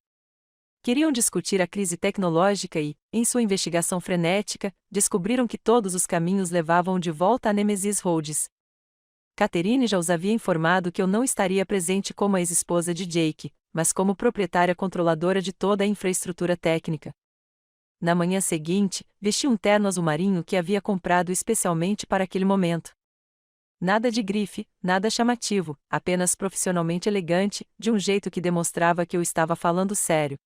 Queriam discutir a crise tecnológica e, em sua investigação frenética, descobriram que todos os caminhos levavam de volta a Nemesis Roads. Catherine já os havia informado que eu não estaria presente como a ex-esposa de Jake, mas como proprietária controladora de toda a infraestrutura técnica. Na manhã seguinte, vesti um terno azul marinho que havia comprado especialmente para aquele momento. Nada de grife, nada chamativo, apenas profissionalmente elegante, de um jeito que demonstrava que eu estava falando sério.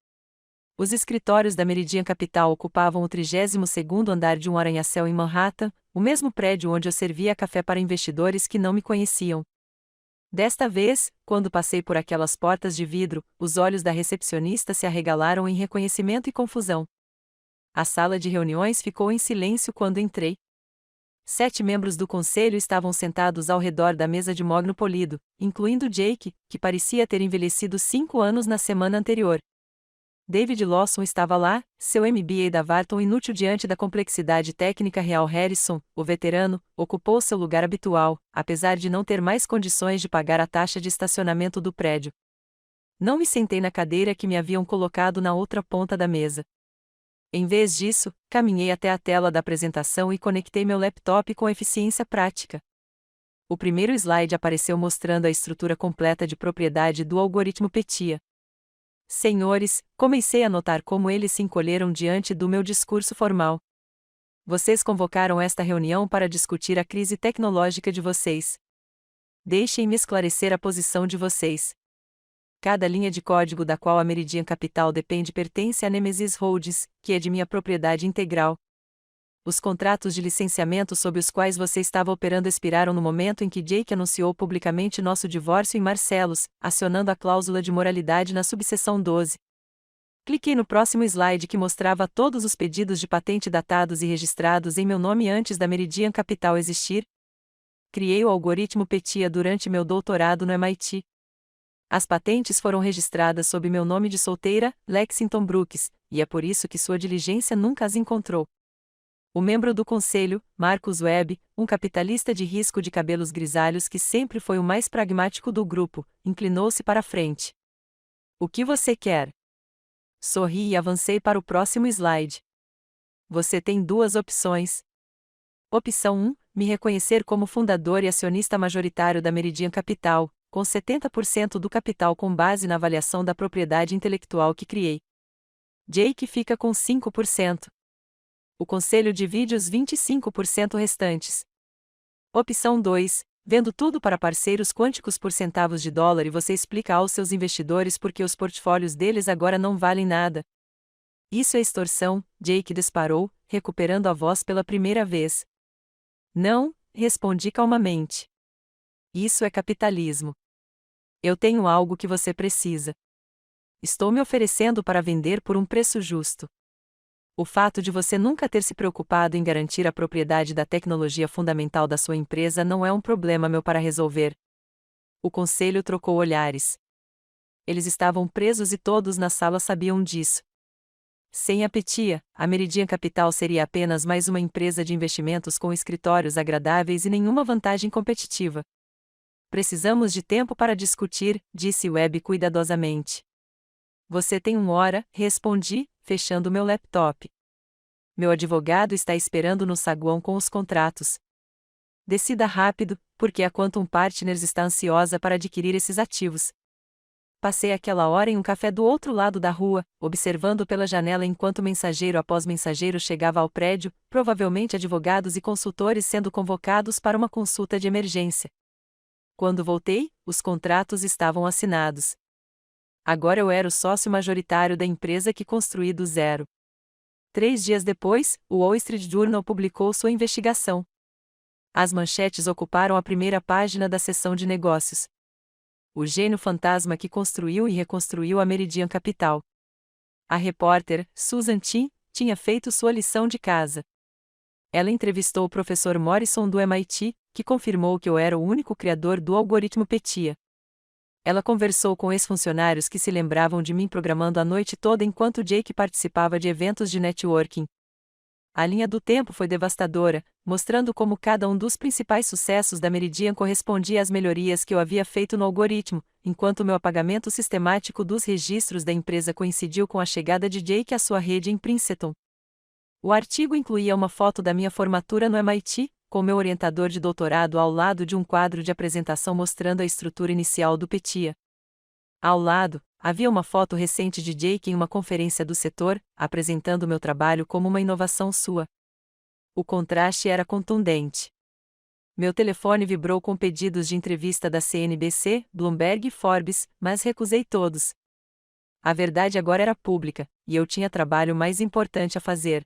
Os escritórios da Meridian Capital ocupavam o 32º andar de um arranha-céu em Manhattan, o mesmo prédio onde eu servia café para investidores que não me conheciam. Desta vez, quando passei por aquelas portas de vidro, os olhos da recepcionista se arregalaram em reconhecimento e confusão. A sala de reuniões ficou em silêncio quando entrei. 7 membros do conselho estavam sentados ao redor da mesa de mogno polido, incluindo Jake, que parecia ter envelhecido 5 anos na semana anterior. David Lawson estava lá, seu MBA da Wharton inútil diante da complexidade técnica real. Harrison, o veterano, ocupou seu lugar habitual, apesar de não ter mais condições de pagar a taxa de estacionamento do prédio. Não me sentei na cadeira que me haviam colocado na outra ponta da mesa. Em vez disso, caminhei até a tela da apresentação e conectei meu laptop com eficiência prática. O primeiro slide apareceu mostrando a estrutura completa de propriedade do algoritmo PETIA. Senhores, comecei a notar como eles se encolheram diante do meu discurso formal. Vocês convocaram esta reunião para discutir a crise tecnológica de vocês. Deixem-me esclarecer a posição de vocês. Cada linha de código da qual a Meridian Capital depende pertence à Nemesis Holdings, que é de minha propriedade integral. Os contratos de licenciamento sob os quais você estava operando expiraram no momento em que Jake anunciou publicamente nosso divórcio em Marcelos, acionando a cláusula de moralidade na subseção 12. Cliquei no próximo slide que mostrava todos os pedidos de patente datados e registrados em meu nome antes da Meridian Capital existir. Criei o algoritmo PETIA durante meu doutorado no MIT. As patentes foram registradas sob meu nome de solteira, Lexington Brooks, e é por isso que sua diligência nunca as encontrou. O membro do conselho, Marcus Webb, um capitalista de risco de cabelos grisalhos que sempre foi o mais pragmático do grupo, inclinou-se para a frente. O que você quer? Sorri e avancei para o próximo slide. Você tem duas opções. Opção 1, me reconhecer como fundador e acionista majoritário da Meridian Capital, com 70% do capital com base na avaliação da propriedade intelectual que criei. Jake fica com 5%. O conselho divide os 25% restantes. Opção 2, vendo tudo para parceiros quânticos por centavos de dólar e você explica aos seus investidores por que os portfólios deles agora não valem nada. Isso é extorsão, Jake disparou, recuperando a voz pela primeira vez. Não, respondi calmamente. Isso é capitalismo. Eu tenho algo que você precisa. Estou me oferecendo para vender por um preço justo. O fato de você nunca ter se preocupado em garantir a propriedade da tecnologia fundamental da sua empresa não é um problema meu para resolver. O conselho trocou olhares. Eles estavam presos e todos na sala sabiam disso. Sem a PETIA, a Meridian Capital seria apenas mais uma empresa de investimentos com escritórios agradáveis e nenhuma vantagem competitiva. Precisamos de tempo para discutir, disse Webb cuidadosamente. Você tem 1 hora, respondi, fechando meu laptop. Meu advogado está esperando no saguão com os contratos. Decida rápido, porque a Quantum Partners está ansiosa para adquirir esses ativos. Passei aquela hora em um café do outro lado da rua, observando pela janela enquanto mensageiro após mensageiro chegava ao prédio, provavelmente advogados e consultores sendo convocados para uma consulta de emergência. Quando voltei, os contratos estavam assinados. Agora eu era o sócio majoritário da empresa que construí do zero. 3 dias depois, o Wall Street Journal publicou sua investigação. As manchetes ocuparam a primeira página da seção de negócios. O gênio fantasma que construiu e reconstruiu a Meridian Capital. A repórter, Susan Tin, tinha feito sua lição de casa. Ela entrevistou o professor Morrison do MIT, que confirmou que eu era o único criador do algoritmo PETIA. Ela conversou com ex-funcionários que se lembravam de mim programando a noite toda enquanto Jake participava de eventos de networking. A linha do tempo foi devastadora, mostrando como cada um dos principais sucessos da Meridian correspondia às melhorias que eu havia feito no algoritmo, enquanto meu apagamento sistemático dos registros da empresa coincidiu com a chegada de Jake à sua rede em Princeton. O artigo incluía uma foto da minha formatura no MIT, com meu orientador de doutorado ao lado de um quadro de apresentação mostrando a estrutura inicial do PETIA. Ao lado, havia uma foto recente de Jake em uma conferência do setor, apresentando meu trabalho como uma inovação sua. O contraste era contundente. Meu telefone vibrou com pedidos de entrevista da CNBC, Bloomberg e Forbes, mas recusei todos. A verdade agora era pública, e eu tinha trabalho mais importante a fazer.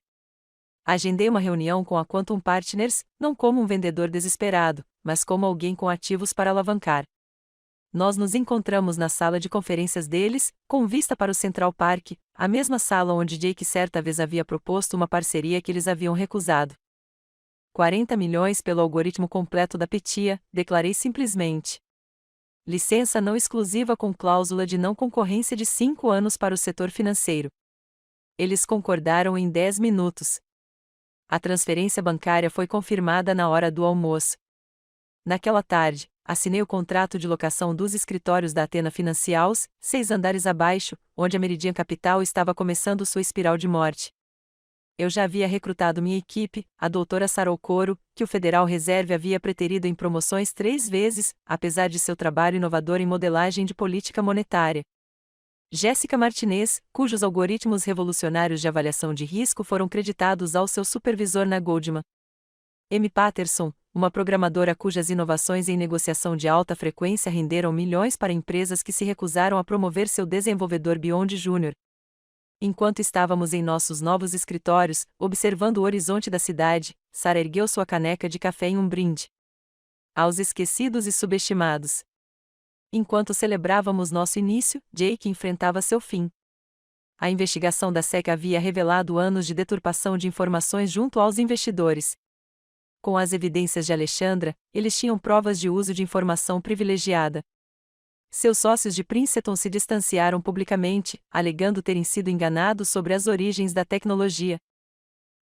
Agendei uma reunião com a Quantum Partners, não como um vendedor desesperado, mas como alguém com ativos para alavancar. Nós nos encontramos na sala de conferências deles, com vista para o Central Park, a mesma sala onde Jake certa vez havia proposto uma parceria que eles haviam recusado. 40 milhões pelo algoritmo completo da PETIA, declarei simplesmente. Licença não exclusiva com cláusula de não concorrência de 5 anos para o setor financeiro. Eles concordaram em 10 minutos. A transferência bancária foi confirmada na hora do almoço. Naquela tarde, assinei o contrato de locação dos escritórios da Athena Financials, 6 andares abaixo, onde a Meridian Capital estava começando sua espiral de morte. Eu já havia recrutado minha equipe, a doutora Sarah Coro, que o Federal Reserve havia preterido em promoções 3 vezes, apesar de seu trabalho inovador em modelagem de política monetária. Jéssica Martinez, cujos algoritmos revolucionários de avaliação de risco foram creditados ao seu supervisor na Goldman. Amy Patterson, uma programadora cujas inovações em negociação de alta frequência renderam milhões para empresas que se recusaram a promover seu desenvolvedor Beyond Júnior. Enquanto estávamos em nossos novos escritórios, observando o horizonte da cidade, Sarah ergueu sua caneca de café em um brinde aos esquecidos e subestimados. Enquanto celebrávamos nosso início, Jake enfrentava seu fim. A investigação da SEC havia revelado anos de deturpação de informações junto aos investidores. Com as evidências de Alexandra, eles tinham provas de uso de informação privilegiada. Seus sócios de Princeton se distanciaram publicamente, alegando terem sido enganados sobre as origens da tecnologia.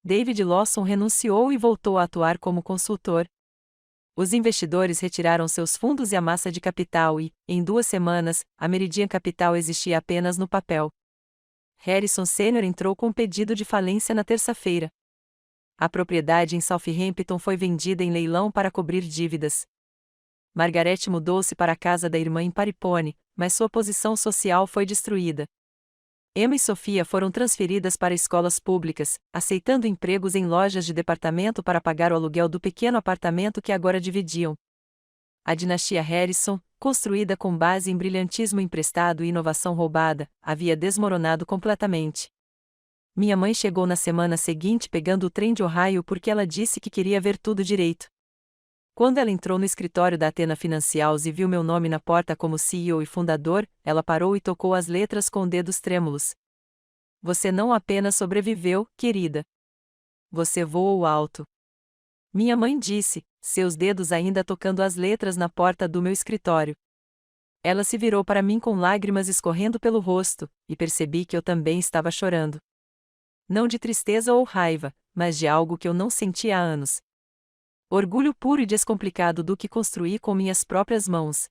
David Lawson renunciou e voltou a atuar como consultor. Os investidores retiraram seus fundos e a massa de capital e, em 2 semanas, a Meridian Capital existia apenas no papel. Harrison Sr. entrou com pedido de falência na terça-feira. A propriedade em Southampton foi vendida em leilão para cobrir dívidas. Margaret mudou-se para a casa da irmã em Paripone, mas sua posição social foi destruída. Emma e Sofia foram transferidas para escolas públicas, aceitando empregos em lojas de departamento para pagar o aluguel do pequeno apartamento que agora dividiam. A dinastia Harrison, construída com base em brilhantismo emprestado e inovação roubada, havia desmoronado completamente. Minha mãe chegou na semana seguinte pegando o trem de Ohio porque ela disse que queria ver tudo direito. Quando ela entrou no escritório da Athena Financials e viu meu nome na porta como CEO e fundador, ela parou e tocou as letras com dedos trêmulos. Você não apenas sobreviveu, querida. Você voou alto. Minha mãe disse, seus dedos ainda tocando as letras na porta do meu escritório. Ela se virou para mim com lágrimas escorrendo pelo rosto, e percebi que eu também estava chorando. Não de tristeza ou raiva, mas de algo que eu não sentia há anos. Orgulho puro e descomplicado do que construí com minhas próprias mãos.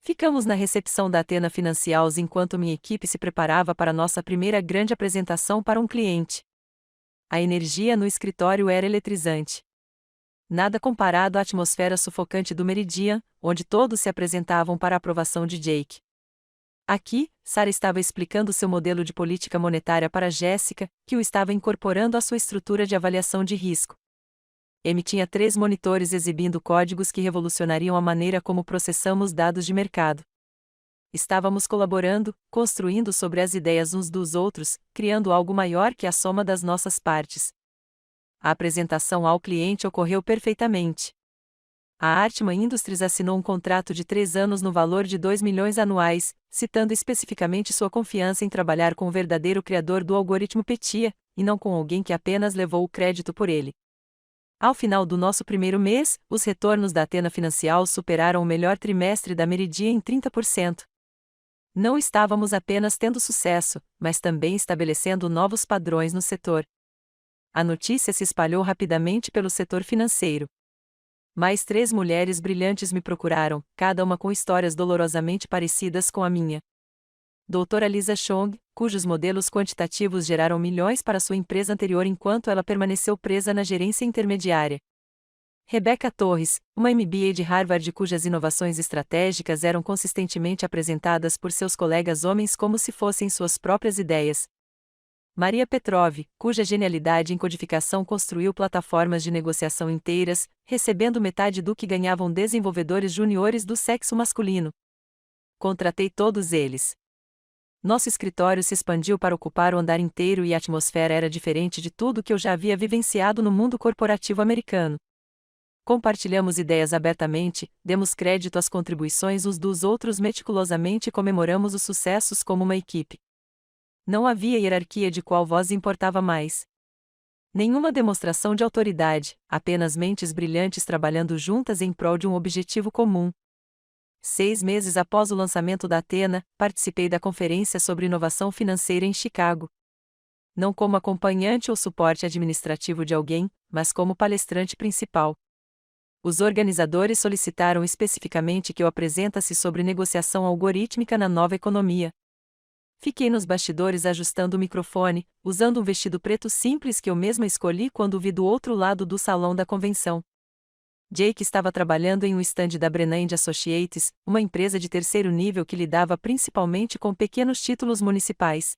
Ficamos na recepção da Athena Financials enquanto minha equipe se preparava para nossa primeira grande apresentação para um cliente. A energia no escritório era eletrizante. Nada comparado à atmosfera sufocante do Meridian, onde todos se apresentavam para a aprovação de Jake. Aqui, Sarah estava explicando seu modelo de política monetária para Jessica, que o estava incorporando à sua estrutura de avaliação de risco. Amy tinha 3 monitores exibindo códigos que revolucionariam a maneira como processamos dados de mercado. Estávamos colaborando, construindo sobre as ideias uns dos outros, criando algo maior que a soma das nossas partes. A apresentação ao cliente ocorreu perfeitamente. A Artman Industries assinou um contrato de 3 anos no valor de 2 milhões anuais, citando especificamente sua confiança em trabalhar com o verdadeiro criador do algoritmo PETIA, e não com alguém que apenas levou o crédito por ele. Ao final do nosso primeiro mês, os retornos da Athena Financials superaram o melhor trimestre da Meridian em 30%. Não estávamos apenas tendo sucesso, mas também estabelecendo novos padrões no setor. A notícia se espalhou rapidamente pelo setor financeiro. Mais 3 mulheres brilhantes me procuraram, cada uma com histórias dolorosamente parecidas com a minha. Doutora Lisa Chong, cujos modelos quantitativos geraram milhões para sua empresa anterior enquanto ela permaneceu presa na gerência intermediária. Rebecca Torres, uma MBA de Harvard cujas inovações estratégicas eram consistentemente apresentadas por seus colegas homens como se fossem suas próprias ideias. Maria Petrov, cuja genialidade em codificação construiu plataformas de negociação inteiras, recebendo metade do que ganhavam desenvolvedores juniores do sexo masculino. Contratei todos eles. Nosso escritório se expandiu para ocupar o andar inteiro e a atmosfera era diferente de tudo que eu já havia vivenciado no mundo corporativo americano. Compartilhamos ideias abertamente, demos crédito às contribuições uns dos outros meticulosamente e comemoramos os sucessos como uma equipe. Não havia hierarquia de qual voz importava mais. Nenhuma demonstração de autoridade, apenas mentes brilhantes trabalhando juntas em prol de um objetivo comum. 6 meses após o lançamento da Athena, participei da conferência sobre inovação financeira em Chicago. Não como acompanhante ou suporte administrativo de alguém, mas como palestrante principal. Os organizadores solicitaram especificamente que eu apresentasse sobre negociação algorítmica na nova economia. Fiquei nos bastidores ajustando o microfone, usando um vestido preto simples que eu mesma escolhi quando o vi do outro lado do salão da convenção. Jake estava trabalhando em um estande da Brennan & Associates, uma empresa de terceiro nível que lidava principalmente com pequenos títulos municipais.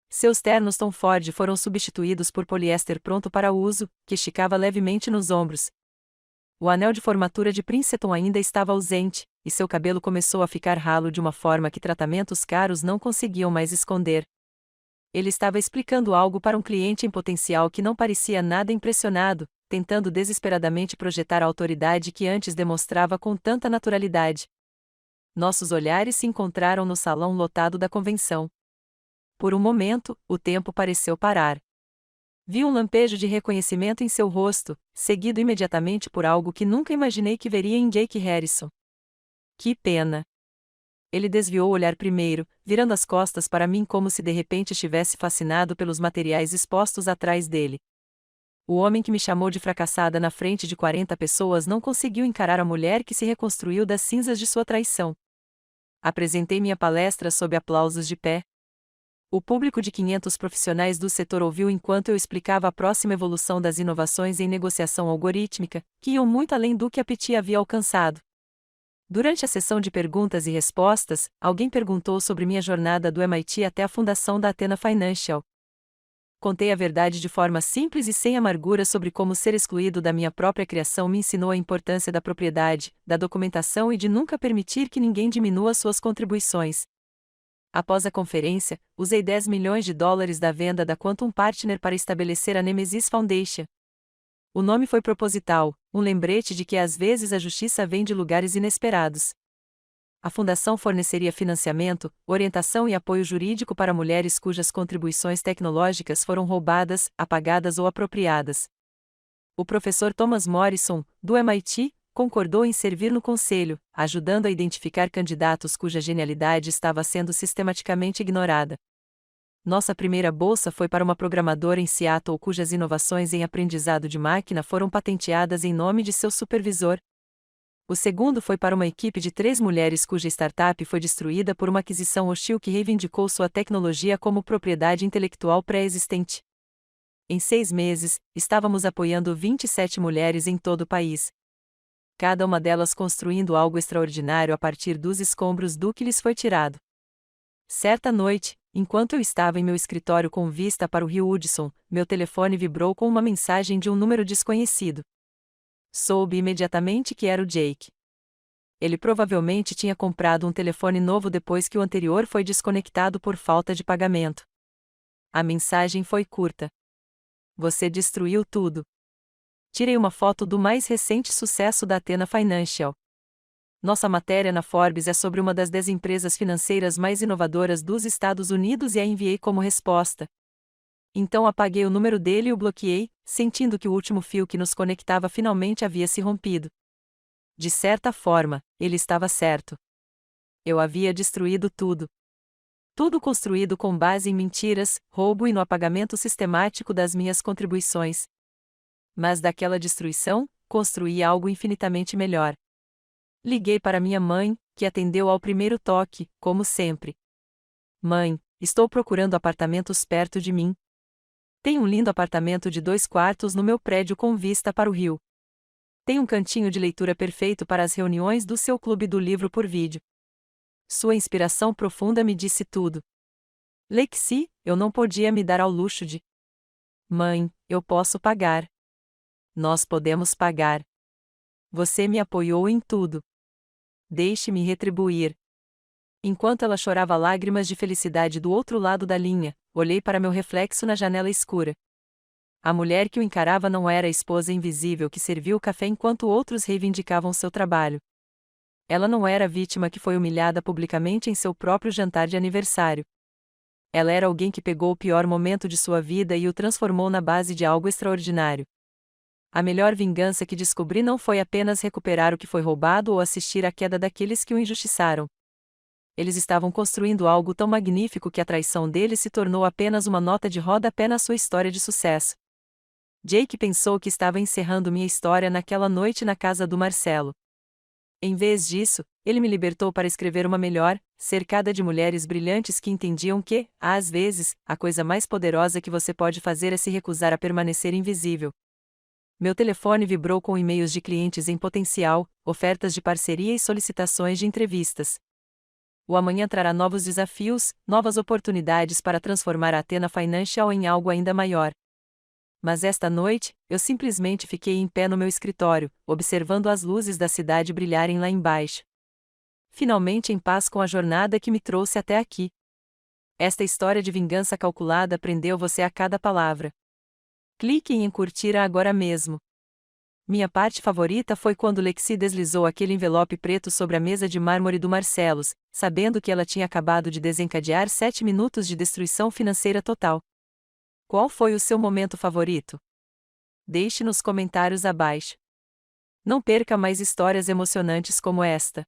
Seus ternos Tom Ford foram substituídos por poliéster pronto para uso, que esticava levemente nos ombros. O anel de formatura de Princeton ainda estava ausente, e seu cabelo começou a ficar ralo de uma forma que tratamentos caros não conseguiam mais esconder. Ele estava explicando algo para um cliente em potencial que não parecia nada impressionado, tentando desesperadamente projetar a autoridade que antes demonstrava com tanta naturalidade. Nossos olhares se encontraram no salão lotado da convenção. Por um momento, o tempo pareceu parar. Vi um lampejo de reconhecimento em seu rosto, seguido imediatamente por algo que nunca imaginei que veria em Jake Harrison. Que pena! Ele desviou o olhar primeiro, virando as costas para mim como se de repente estivesse fascinado pelos materiais expostos atrás dele. O homem que me chamou de fracassada na frente de 40 pessoas não conseguiu encarar a mulher que se reconstruiu das cinzas de sua traição. Apresentei minha palestra sob aplausos de pé. O público de 500 profissionais do setor ouviu enquanto eu explicava a próxima evolução das inovações em negociação algorítmica, que iam muito além do que a PT havia alcançado. Durante a sessão de perguntas e respostas, alguém perguntou sobre minha jornada do MIT até a fundação da Athena Financial. Contei a verdade de forma simples e sem amargura sobre como ser excluído da minha própria criação me ensinou a importância da propriedade, da documentação e de nunca permitir que ninguém diminua suas contribuições. Após a conferência, usei $10 milhões da venda da Quantum Partner para estabelecer a Nemesis Foundation. O nome foi proposital, um lembrete de que às vezes a justiça vem de lugares inesperados. A fundação forneceria financiamento, orientação e apoio jurídico para mulheres cujas contribuições tecnológicas foram roubadas, apagadas ou apropriadas. O professor Thomas Morrison, do MIT, concordou em servir no conselho, ajudando a identificar candidatos cuja genialidade estava sendo sistematicamente ignorada. Nossa primeira bolsa foi para uma programadora em Seattle cujas inovações em aprendizado de máquina foram patenteadas em nome de seu supervisor. O segundo foi para uma equipe de 3 mulheres cuja startup foi destruída por uma aquisição hostil que reivindicou sua tecnologia como propriedade intelectual pré-existente. Em 6 meses, estávamos apoiando 27 mulheres em todo o país. Cada uma delas construindo algo extraordinário a partir dos escombros do que lhes foi tirado. Certa noite, enquanto eu estava em meu escritório com vista para o rio Hudson, meu telefone vibrou com uma mensagem de um número desconhecido. Soube imediatamente que era o Jake. Ele provavelmente tinha comprado um telefone novo depois que o anterior foi desconectado por falta de pagamento. A mensagem foi curta. Você destruiu tudo. Tirei uma foto do mais recente sucesso da Athena Financial. Nossa matéria na Forbes é sobre uma das 10 empresas financeiras mais inovadoras dos Estados Unidos e a enviei como resposta. Então apaguei o número dele e o bloqueei, sentindo que o último fio que nos conectava finalmente havia se rompido. De certa forma, ele estava certo. Eu havia destruído tudo. Tudo construído com base em mentiras, roubo e no apagamento sistemático das minhas contribuições. Mas daquela destruição, construí algo infinitamente melhor. Liguei para minha mãe, que atendeu ao primeiro toque, como sempre. Mãe, estou procurando apartamentos perto de mim. Tem um lindo apartamento de 2 quartos no meu prédio com vista para o rio. Tem um cantinho de leitura perfeito para as reuniões do seu clube do livro por vídeo. Sua inspiração profunda me disse tudo. Lexi, eu não podia me dar ao luxo de. Mãe, eu posso pagar. Nós podemos pagar. Você me apoiou em tudo. Deixe-me retribuir. Enquanto ela chorava lágrimas de felicidade do outro lado da linha, olhei para meu reflexo na janela escura. A mulher que o encarava não era a esposa invisível que serviu o café enquanto outros reivindicavam seu trabalho. Ela não era a vítima que foi humilhada publicamente em seu próprio jantar de aniversário. Ela era alguém que pegou o pior momento de sua vida e o transformou na base de algo extraordinário. A melhor vingança que descobri não foi apenas recuperar o que foi roubado ou assistir à queda daqueles que o injustiçaram. Eles estavam construindo algo tão magnífico que a traição deles se tornou apenas uma nota de rodapé na sua história de sucesso. Jake pensou que estava encerrando minha história naquela noite na casa do Marcelo. Em vez disso, ele me libertou para escrever uma melhor, cercada de mulheres brilhantes que entendiam que, às vezes, a coisa mais poderosa que você pode fazer é se recusar a permanecer invisível. Meu telefone vibrou com e-mails de clientes em potencial, ofertas de parceria e solicitações de entrevistas. O amanhã trará novos desafios, novas oportunidades para transformar a Athena Financial em algo ainda maior. Mas esta noite, eu simplesmente fiquei em pé no meu escritório, observando as luzes da cidade brilharem lá embaixo. Finalmente em paz com a jornada que me trouxe até aqui. Esta história de vingança calculada prendeu você a cada palavra. Clique em curtir agora mesmo. Minha parte favorita foi quando Lexi deslizou aquele envelope preto sobre a mesa de mármore do Marcelos, sabendo que ela tinha acabado de desencadear 7 minutos de destruição financeira total. Qual foi o seu momento favorito? Deixe nos comentários abaixo. Não perca mais histórias emocionantes como esta.